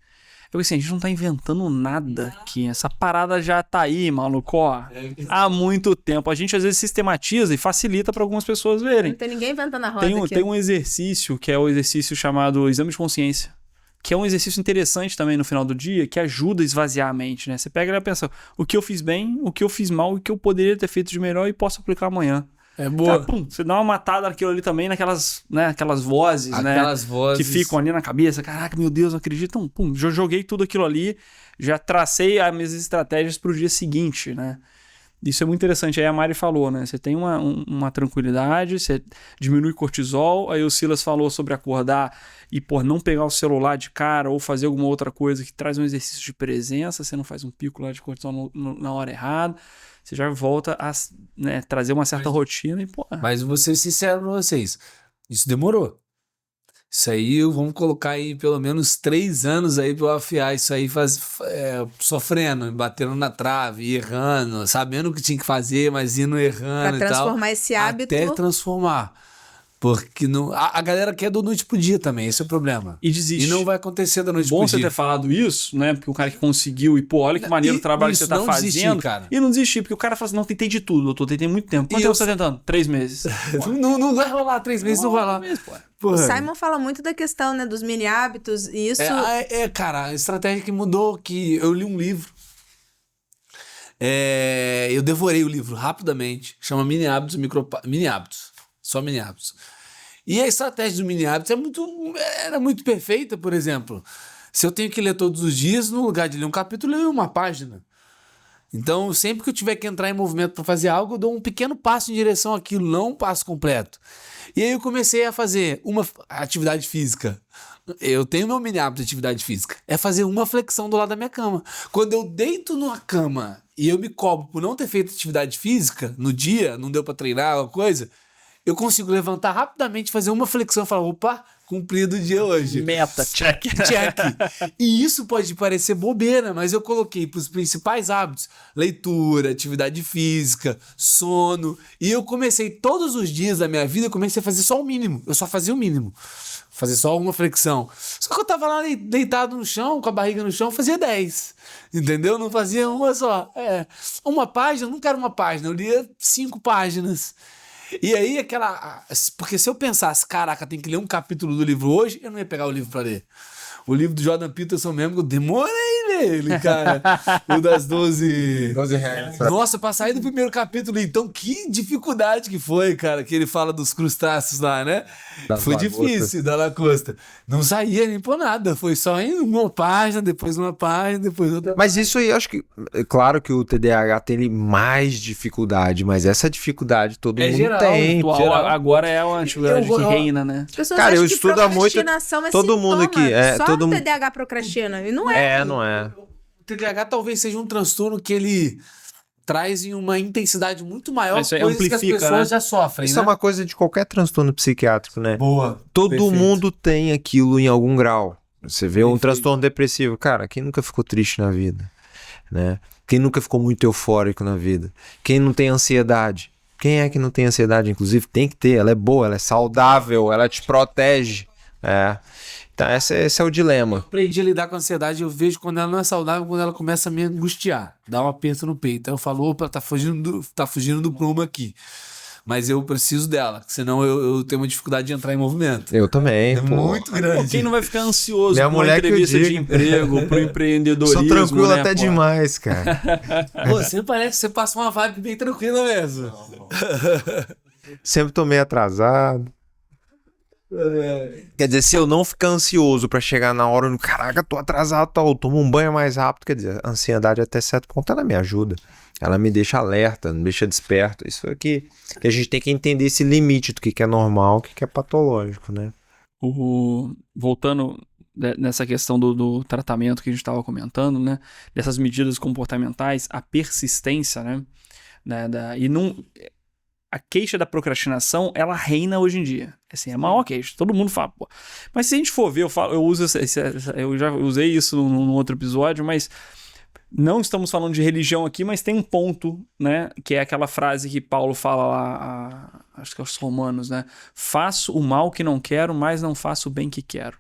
S1: Eu assim, a gente não tá inventando nada aqui. Essa parada já tá aí, maluco, ó, há muito tempo. A gente às vezes sistematiza e facilita para algumas pessoas verem.
S4: Não tem ninguém inventando a roda aqui.
S1: Tem um exercício que é o exercício chamado exame de consciência, que é um exercício interessante também no final do dia, que ajuda a esvaziar a mente, né? Você pega e pensa, o que eu fiz bem, o que eu fiz mal, o que eu poderia ter feito de melhor e posso aplicar amanhã.
S2: É boa.
S1: Tá, pum, você dá uma matada naquilo ali também, naquelas vozes,
S2: aquelas vozes
S1: que ficam ali na cabeça. Caraca, meu Deus, não acredito. Então, pum, já joguei tudo aquilo ali, já tracei as minhas estratégias pro dia seguinte, né? Isso é muito interessante. Aí a Mari falou, né? Você tem uma tranquilidade, você diminui cortisol. Aí o Silas falou sobre acordar e, não pegar o celular de cara ou fazer alguma outra coisa que traz um exercício de presença. Você não faz um pico lá de cortisol na hora errada. Você já volta a, né, trazer uma certa rotina e,
S2: Mas vou ser sincero pra vocês. Isso demorou. Isso aí, vamos colocar aí pelo menos 3 anos aí pra eu afiar isso aí, sofrendo, batendo na trave, errando, sabendo o que tinha que fazer, mas indo errando e tal.
S4: Pra transformar esse hábito.
S2: Até transformar. Porque não, a galera quer da noite pro dia também, esse é o problema.
S1: E desiste.
S2: E não vai acontecer da noite pro
S1: Bom
S2: dia.
S1: você ter falado isso, né? Porque o cara que conseguiu e, olha que maneiro o trabalho que você tá fazendo. Desistir, cara. E não desistir, porque o cara fala assim, não, tentei de tudo, doutor, tentei muito tempo. Quanto tempo você tá tentando? 3 meses.
S2: Não vai rolar 3 meses, não vai rolar.
S4: O Simon fala muito da questão, né, dos mini hábitos, e isso...
S2: Cara, a estratégia que mudou, que eu li um livro, eu devorei o livro rapidamente, chama Mini Hábitos, Mini Hábitos, só Mini Hábitos. E a estratégia do Mini Hábitos era muito perfeita, por exemplo, se eu tenho que ler todos os dias, no lugar de ler um capítulo, eu leio uma página. Então, sempre que eu tiver que entrar em movimento para fazer algo, eu dou um pequeno passo em direção àquilo, não um passo completo. E aí eu comecei a fazer uma atividade física. Eu tenho meu mini hábito de atividade física. É fazer uma flexão do lado da minha cama. Quando eu deito numa cama e eu me cobro por não ter feito atividade física no dia, não deu para treinar alguma coisa, eu consigo levantar rapidamente, fazer uma flexão e falar, opa, cumprido o dia hoje.
S1: Meta, check.
S2: Check. E isso pode parecer bobeira, mas eu coloquei para os principais hábitos: leitura, atividade física, sono. E eu comecei todos os dias da minha vida, eu comecei a fazer só o mínimo. Eu só fazia o mínimo. Fazer só uma flexão. Só que eu tava lá deitado no chão, com a barriga no chão, fazia 10. Entendeu? Não fazia uma só. Uma página, eu não quero uma página, eu lia 5 páginas. E aí porque se eu pensasse, caraca, tem que ler um capítulo do livro hoje, eu não ia pegar o livro pra ler. O livro do Jordan Peterson mesmo, eu demorei nele, cara. O das 12
S3: reais.
S2: Nossa, pra sair do primeiro capítulo, então, que dificuldade que foi, cara, que ele fala dos crustáceos lá, né? Foi difícil, da Lacosta. Não saía nem por nada, foi só em uma página, depois outra.
S3: Mas isso aí, eu acho que, claro que o TDAH tem mais dificuldade, mas essa dificuldade todo mundo
S2: geral,
S3: tem.
S1: Atual, agora é a atividade que reina, né?
S4: As pessoas
S3: Cara,
S4: acham
S3: eu
S4: que
S3: estudo há muito-
S4: procrastinação é
S3: todo mundo
S4: sintoma,
S3: aqui,
S4: só
S3: todo
S4: o
S3: mundo-
S4: TDAH procrastina, e não é.
S3: Não é.
S2: O TDAH talvez seja um transtorno que ele traz em uma intensidade muito maior
S1: Mas isso aí
S2: coisas que as
S1: amplifica,
S2: pessoas
S1: né?
S2: já sofrem,
S3: Isso
S2: né?
S3: é uma coisa de qualquer transtorno psiquiátrico, né?
S2: Boa.
S3: Todo
S2: Perfeito.
S3: mundo tem aquilo em algum grau. Você vê um
S2: Perfeito.
S3: transtorno depressivo. Cara, quem nunca ficou triste na vida? Né? Quem nunca ficou muito eufórico na vida? Quem não tem ansiedade? Quem é que não tem ansiedade? Inclusive, tem que ter. Ela é boa, ela é saudável, ela te protege. Então, esse é o dilema.
S2: Aprendi a lidar com a ansiedade, eu vejo quando ela não é saudável, quando ela começa a me angustiar, dá um aperto no peito. Então eu falo, opa, tá fugindo do prumo aqui. Mas eu preciso dela, senão eu tenho uma dificuldade de entrar em movimento.
S3: Eu também.
S2: É
S3: pô.
S2: muito grande.
S1: Pô, quem não vai ficar ansioso
S3: Minha
S1: com uma
S3: mulher que eu
S1: entrevista de
S3: digo.
S1: emprego, pro empreendedorismo,
S3: Sou tranquilo
S1: né,
S3: até
S1: pô?
S3: demais, cara.
S2: Pô, você parece que você passa uma vibe bem tranquila mesmo.
S3: Sempre tô meio atrasado. Quer dizer, se eu não ficar ansioso pra chegar na hora, caraca, tô atrasado, eu tomo um banho mais rápido. Quer dizer, a ansiedade até certo ponto ela me ajuda. Ela me deixa alerta, me deixa desperto. Isso aqui que a gente tem que entender esse limite do que é normal, o que é patológico, né?
S1: Voltando nessa questão do tratamento que a gente estava comentando, né? Dessas medidas comportamentais, a persistência, né? E não... A queixa da procrastinação, ela reina hoje em dia. Assim, é a maior queixa. Todo mundo fala, pô. Mas se a gente for ver, eu uso eu já usei isso num outro episódio, mas não estamos falando de religião aqui, mas tem um ponto, né? Que é aquela frase que Paulo fala lá, acho que aos Romanos, né? Faço o mal que não quero, mas não faço o bem que quero.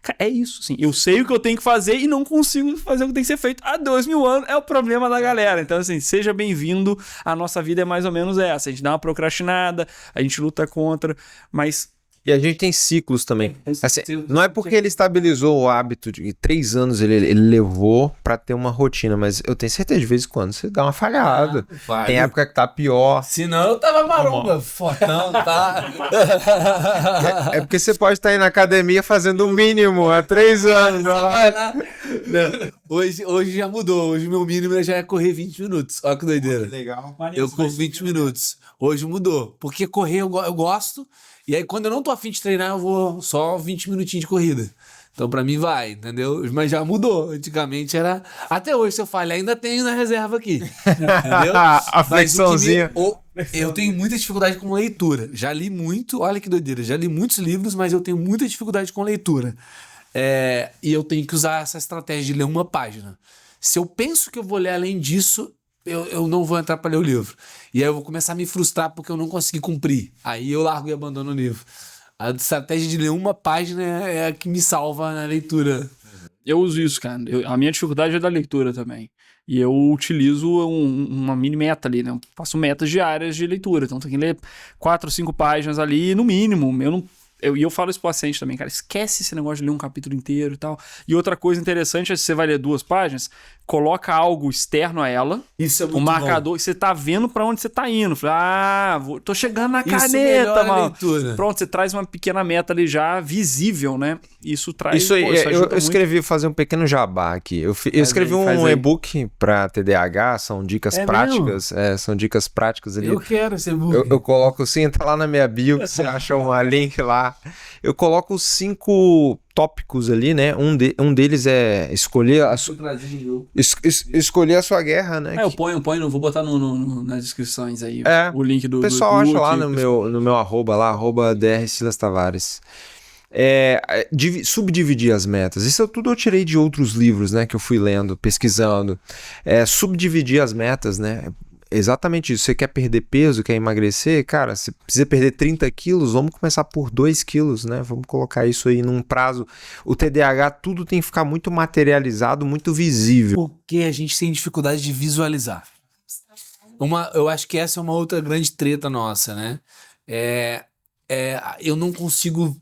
S1: Cara, é isso, assim. Eu sei o que eu tenho que fazer e não consigo fazer o que tem que ser feito há 2000 anos. É o problema da galera. Então, assim, seja bem-vindo. A nossa vida é mais ou menos essa. A gente dá uma procrastinada, a gente luta contra, mas...
S3: E a gente tem ciclos também. Assim, não é porque ele estabilizou o hábito de 3 anos ele levou pra ter uma rotina, mas eu tenho certeza de vez em quando você dá uma falhada. Tem época que tá pior.
S2: Senão eu tava maromba, fortão, tá?
S3: É porque você pode estar aí na academia fazendo o mínimo há 3 anos.
S2: Não, hoje já mudou. Hoje meu mínimo já é correr 20 minutos. Olha que doideira.
S3: Legal.
S2: Eu corro 20 minutos. Hoje mudou. Porque correr eu gosto. E aí, quando eu não tô afim de treinar, eu vou só 20 minutinhos de corrida. Então, pra mim, vai, entendeu? Mas já mudou. Antigamente era... Até hoje, se eu falhar, ainda tenho na reserva aqui. Entendeu?
S3: A flexãozinha.
S2: Eu tenho muita dificuldade com leitura. Já li muito, olha que doideira. Já li muitos livros, mas eu tenho muita dificuldade com leitura. E eu tenho que usar essa estratégia de ler uma página. Se eu penso que eu vou ler além disso... Eu não vou entrar para ler o livro. E aí eu vou começar a me frustrar porque eu não consegui cumprir. Aí eu largo e abandono o livro. A estratégia de ler uma página é a que me salva na leitura.
S1: Eu uso isso, cara. A minha dificuldade é da leitura também. E eu utilizo uma mini meta ali, né? Eu faço metas diárias de leitura. Então tem que ler 4 ou 5 páginas ali, no mínimo. E eu falo isso pro paciente também, cara, esquece esse negócio de ler um capítulo inteiro e tal. E outra coisa interessante é se você vai ler 2 páginas, coloca algo externo a ela,
S2: Isso é muito
S1: um marcador,
S2: bom.
S1: e você tá vendo pra onde você tá indo. Tô chegando na
S2: Isso
S1: caneta,
S2: melhora a
S1: mano.
S2: leitura.
S1: Pronto, você traz uma pequena meta ali já visível, né? Isso traz...
S3: Isso aí,
S1: ajuda
S3: eu
S1: muito.
S3: escrevi, fazer um pequeno jabá aqui. Eu escrevi
S1: faz
S3: um
S1: aí.
S3: e-book pra TDAH, são dicas práticas. São dicas práticas ali.
S2: Eu quero ser burro.
S3: Eu coloco, sim, entra lá na minha bio, que você acha um link lá. Eu coloco 5 tópicos ali, né? Um deles é escolher escolher a sua guerra, né?
S1: Eu ponho, vou botar nas descrições aí o link do
S3: O pessoal acha
S1: e-book,
S3: lá no meu arroba lá, @drsilas Tavares. subdividir as metas. Isso tudo eu tirei de outros livros, né, que eu fui lendo, pesquisando. Subdividir as metas, né? Exatamente isso. Você quer perder peso, quer emagrecer? Cara, você precisa perder 30 quilos, vamos começar por 2 quilos, né? Vamos colocar isso aí num prazo. O TDAH, tudo tem que ficar muito materializado, muito visível.
S2: Porque a gente tem dificuldade de visualizar. Eu acho que essa é uma outra grande treta nossa, né? Eu não consigo...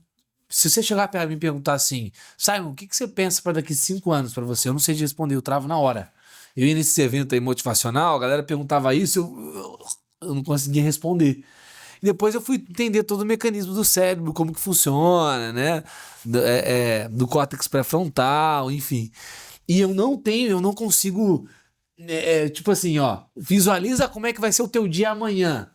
S2: Se você chegar para mim e perguntar assim, Simon, o que você pensa para daqui 5 anos para você? Eu não sei de responder, eu travo na hora. Eu ia nesse evento aí motivacional, a galera perguntava isso, eu não conseguia responder. E depois eu fui entender todo o mecanismo do cérebro, como que funciona, né? Do córtex pré-frontal, enfim. E eu não consigo, tipo assim, visualiza como é que vai ser o teu dia amanhã.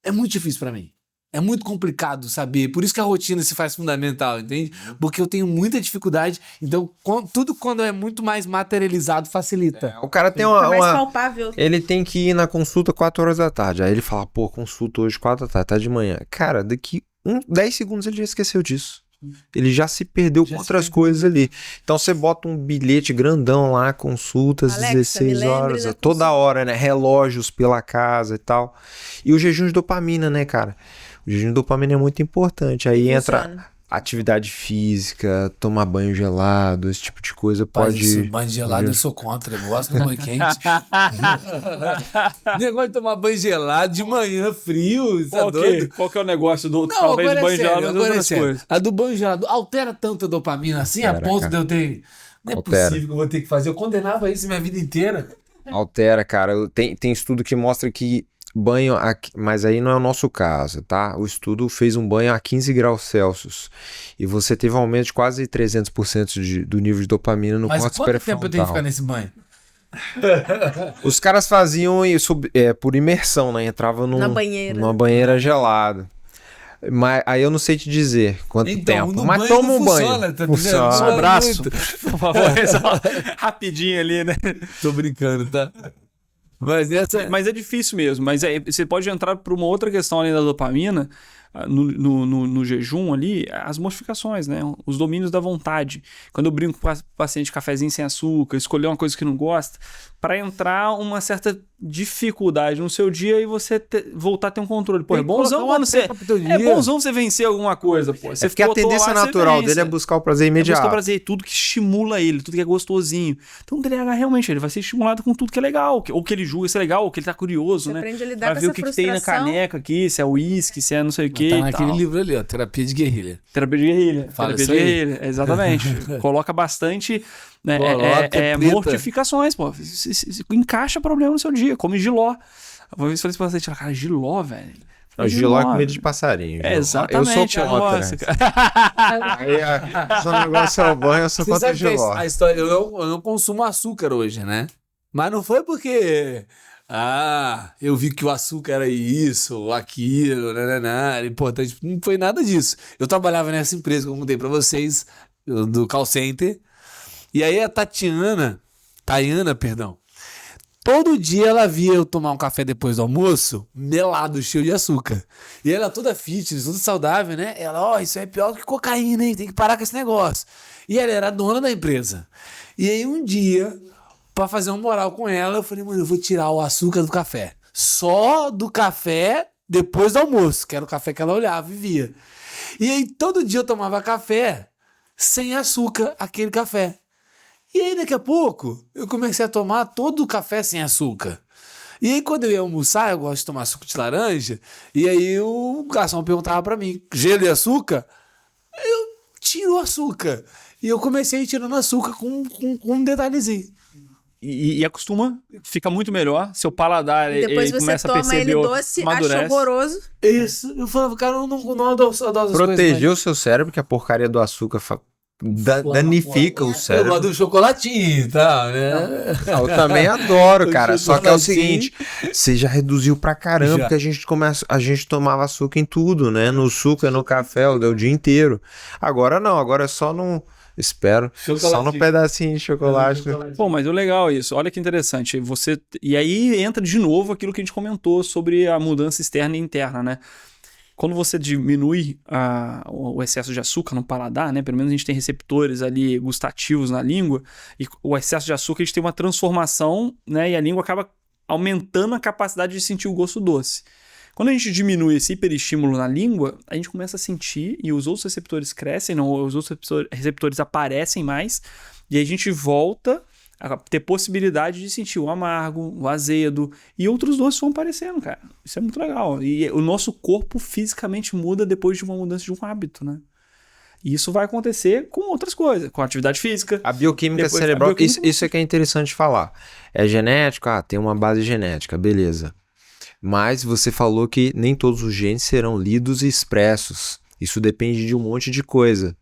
S2: É muito difícil para mim. É muito complicado saber, por isso que a rotina se faz fundamental, entende? Porque eu tenho muita dificuldade, então tudo quando é muito mais materializado facilita.
S3: O cara tem
S4: mais palpável.
S3: Ele tem que ir na consulta 4 horas da tarde, aí ele fala, pô, consulta hoje 4 da tarde, tá de manhã. Cara, daqui 10 segundos ele já esqueceu disso. Ele já se perdeu com outras coisas ali. Então você bota um bilhete grandão lá, consultas, Alexa, 16 horas, toda hora, né? Relógios pela casa e tal. E o jejum de dopamina, né, cara? O jejum de dopamina é muito importante. Aí entra atividade física, tomar banho gelado, esse tipo de coisa pode...
S2: Banho gelado eu sou contra, eu gosto de banho quente. Negócio de tomar banho gelado de manhã frio, isso é doido.
S1: Qual que é o negócio do talvez banho gelado e outras coisas?
S2: A do banho gelado altera tanto a dopamina assim, a ponto de eu ter... Não é possível que eu vou ter que fazer. Eu condenava isso minha vida inteira.
S3: Altera, cara. Tem estudo que mostra que banho, mas aí não é o nosso caso, tá? O estudo fez um banho a 15 graus Celsius e você teve um aumento de quase 300% do nível de dopamina no córtex pré-frontal.
S2: Mas quanto tempo eu tenho que ficar nesse banho?
S3: Os caras faziam isso por imersão, né? Entrava numa banheira gelada. Mas aí eu não sei te dizer quanto tempo. Mas toma um banho.
S2: Funciona.
S1: Só o braço, por favor. Rapidinho ali, né?
S2: Tô brincando, tá?
S1: Mas é difícil mesmo. Mas você pode entrar por uma outra questão além da dopamina, no jejum ali, as modificações, né? Os domínios da vontade. Quando eu brinco com o paciente cafezinho sem açúcar, escolher uma coisa que não gosta, para entrar uma certa dificuldade no seu dia e você voltar a ter um controle. Pô, é bonzão você vencer alguma coisa, pô. Você
S3: porque a tendência natural dele é buscar o prazer imediato.
S1: Buscar o prazer, tudo que estimula ele, tudo que é gostosinho. Então o TDAH realmente ele vai ser estimulado com tudo que é legal, ou que ele julga ser legal, ou que ele tá curioso,
S4: você
S1: né?
S4: Aprende a lidar
S1: vai ver o que tem na caneca aqui, se é uísque, se é não sei o que.
S2: Tá naquele livro ali, ó, Terapia de Guerrilha.
S1: Terapia de Guerrilha.
S2: Fala
S1: Terapia de Guerrilha, exatamente. Coloca bastante mortificações, pô. Encaixa problema no seu dia, come jiló. Uma vez eu falei pra você, cara, jiló, velho.
S3: Giló é comida de passarinho.
S1: Exatamente.
S3: Eu sou contra. Se o negócio é o banho, eu sou contra o giló.
S2: A história, eu não consumo açúcar hoje, né? Mas não foi porque... eu vi que o açúcar era isso, ou aquilo, era importante. Não foi nada disso. Eu trabalhava nessa empresa que eu contei pra vocês, do call center. E aí a Tayana, todo dia ela via eu tomar um café depois do almoço, melado, cheio de açúcar. E ela toda fitness, toda saudável, né? Ela, isso é pior do que cocaína, hein? Tem que parar com esse negócio. E ela era a dona da empresa. E aí um dia, pra fazer uma moral com ela, eu falei, mano, eu vou tirar o açúcar do café. Só do café depois do almoço, que era o café que ela olhava e via. E aí todo dia eu tomava café sem açúcar, aquele café. E aí, daqui a pouco, eu comecei a tomar todo o café sem açúcar. E aí, quando eu ia almoçar, eu gosto de tomar suco de laranja, e aí o garçom perguntava pra mim, gelo e açúcar? Eu tiro o açúcar. E eu comecei a ir tirando açúcar com um detalhezinho.
S1: E acostuma, fica muito melhor. Seu paladar,
S4: depois
S1: ele começa a perceber,
S4: ele doce,
S1: amadurece.
S4: acha horroroso.
S2: Isso. Eu falava, cara, eu não adoço as coisas.
S3: Proteger o seu cérebro, que a porcaria do açúcar danifica o cérebro.
S2: Eu gosto do chocolatinho e tal, né?
S3: Eu também adoro, cara. Só que é o seguinte, você já reduziu pra caramba, porque a gente tomava açúcar em tudo, né? No suco, no café, o dia inteiro. Agora não, agora é só num... Espero. Só no pedacinho de chocolate.
S1: Pô, mas é legal isso. Olha que interessante. E aí entra de novo aquilo que a gente comentou sobre a mudança externa e interna, né? quando você diminui o excesso de açúcar no paladar, né? Pelo menos a gente tem receptores ali gustativos na língua, e o excesso de açúcar a gente tem uma transformação, né? E a língua acaba aumentando a capacidade de sentir o gosto doce. Quando a gente diminui esse hiperestímulo na língua, a gente começa a sentir e os outros receptores crescem, não, os outros receptores aparecem mais, e aí a gente volta a ter possibilidade de sentir o amargo, o azedo, e outros doces vão aparecendo, cara. Isso é muito legal. E o nosso corpo fisicamente muda depois de uma mudança de um hábito, né? E isso vai acontecer com outras coisas, com a atividade física.
S3: A bioquímica cerebral, isso é que é interessante falar. É genético? Tem uma base genética, beleza. Mas você falou que nem todos os genes serão lidos e expressos. Isso depende de um monte de coisa.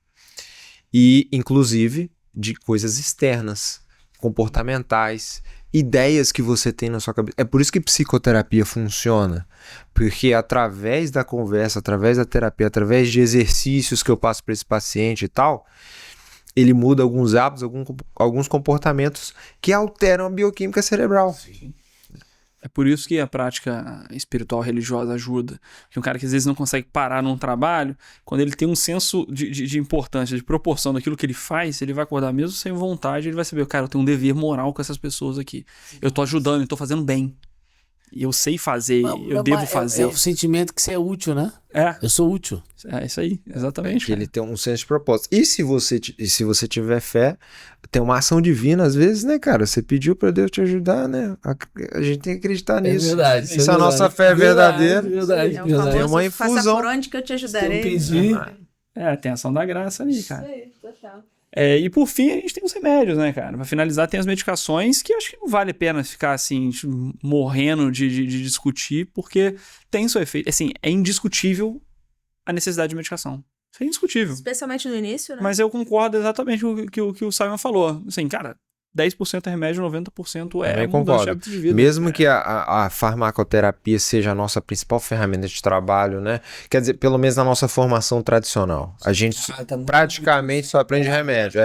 S3: E, inclusive, de coisas externas, comportamentais, ideias que você tem na sua cabeça. É por isso que psicoterapia funciona. Porque através da conversa, através da terapia, através de exercícios que eu passo para esse paciente e tal, ele muda alguns hábitos, alguns comportamentos que alteram a bioquímica cerebral.
S1: Sim. É por isso que a prática espiritual religiosa ajuda. Que um cara que às vezes não consegue parar num trabalho, quando ele tem um senso de importância, de proporção daquilo que ele faz, ele vai acordar mesmo sem vontade, ele vai saber, cara, eu tenho um dever moral com essas pessoas aqui. Eu tô ajudando, eu tô fazendo bem. E eu sei fazer, eu devo fazer.
S2: É o sentimento que você é útil, né?
S1: É.
S2: Eu sou útil.
S1: É isso aí, exatamente.
S3: Que ele tem um senso de propósito. E se você tiver fé, tem uma ação divina, às vezes, né, cara? Você pediu para Deus te ajudar, né? A gente tem que acreditar nisso.
S2: É verdade.
S3: Se a nossa fé é verdadeira,
S2: verdade.
S3: tem uma infusão.
S4: Faça por onde que eu te ajudarei.
S1: Tem a ação da graça ali, cara.
S4: Isso aí, total.
S1: E por fim, a gente tem os remédios, né, cara? Pra finalizar, tem as medicações que eu acho que não vale a pena ficar, assim, morrendo de discutir, porque tem seu efeito. Assim, é indiscutível a necessidade de medicação. Isso é indiscutível.
S4: Especialmente no início, né?
S1: Mas eu concordo exatamente com o que o Simon falou. Assim, cara, 10% é remédio, 90% é mudança de hábito de vida.
S3: Mesmo que a farmacoterapia seja a nossa principal ferramenta de trabalho, né? Quer dizer, pelo menos na nossa formação tradicional. A gente praticamente só aprende remédio.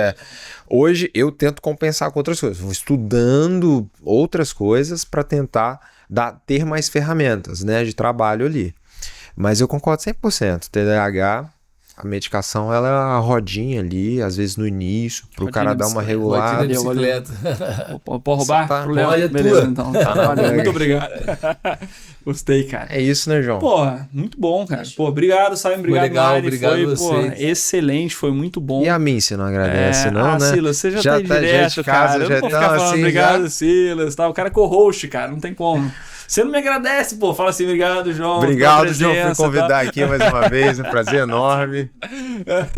S3: Hoje eu tento compensar com outras coisas. Vou estudando outras coisas para tentar ter mais ferramentas, né, de trabalho ali. Mas eu concordo 100%. TDAH... A medicação, ela é a rodinha ali, às vezes no início, pro cara dar uma regulada.
S2: Rodinha de bicicleta.
S1: Pode roubar?
S3: Tá,
S1: Olha, beleza, então. Valeu, muito obrigado. Gostei, cara.
S3: É isso, né, João?
S1: Porra, muito bom, cara. Pô, obrigado, Simon. Obrigado,
S2: legal,
S1: Mari.
S2: obrigado
S1: foi,
S2: vocês.
S1: Excelente, foi muito bom.
S3: E a mim, você não agradece, não, né?
S1: Silas, você já tá
S3: de
S1: direto,
S3: casa,
S1: cara. Eu não vou ficar falando
S3: assim,
S1: obrigado, Silas. Tá? O cara é co-host, cara, não tem como. Você não me agradece, pô. Fala assim, obrigado, João.
S3: Obrigado, João, por convidar aqui mais uma vez. Um prazer enorme.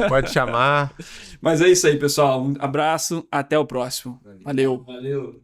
S3: Pode chamar.
S1: Mas é isso aí, pessoal. Um abraço. Até o próximo. Valeu.
S2: Valeu.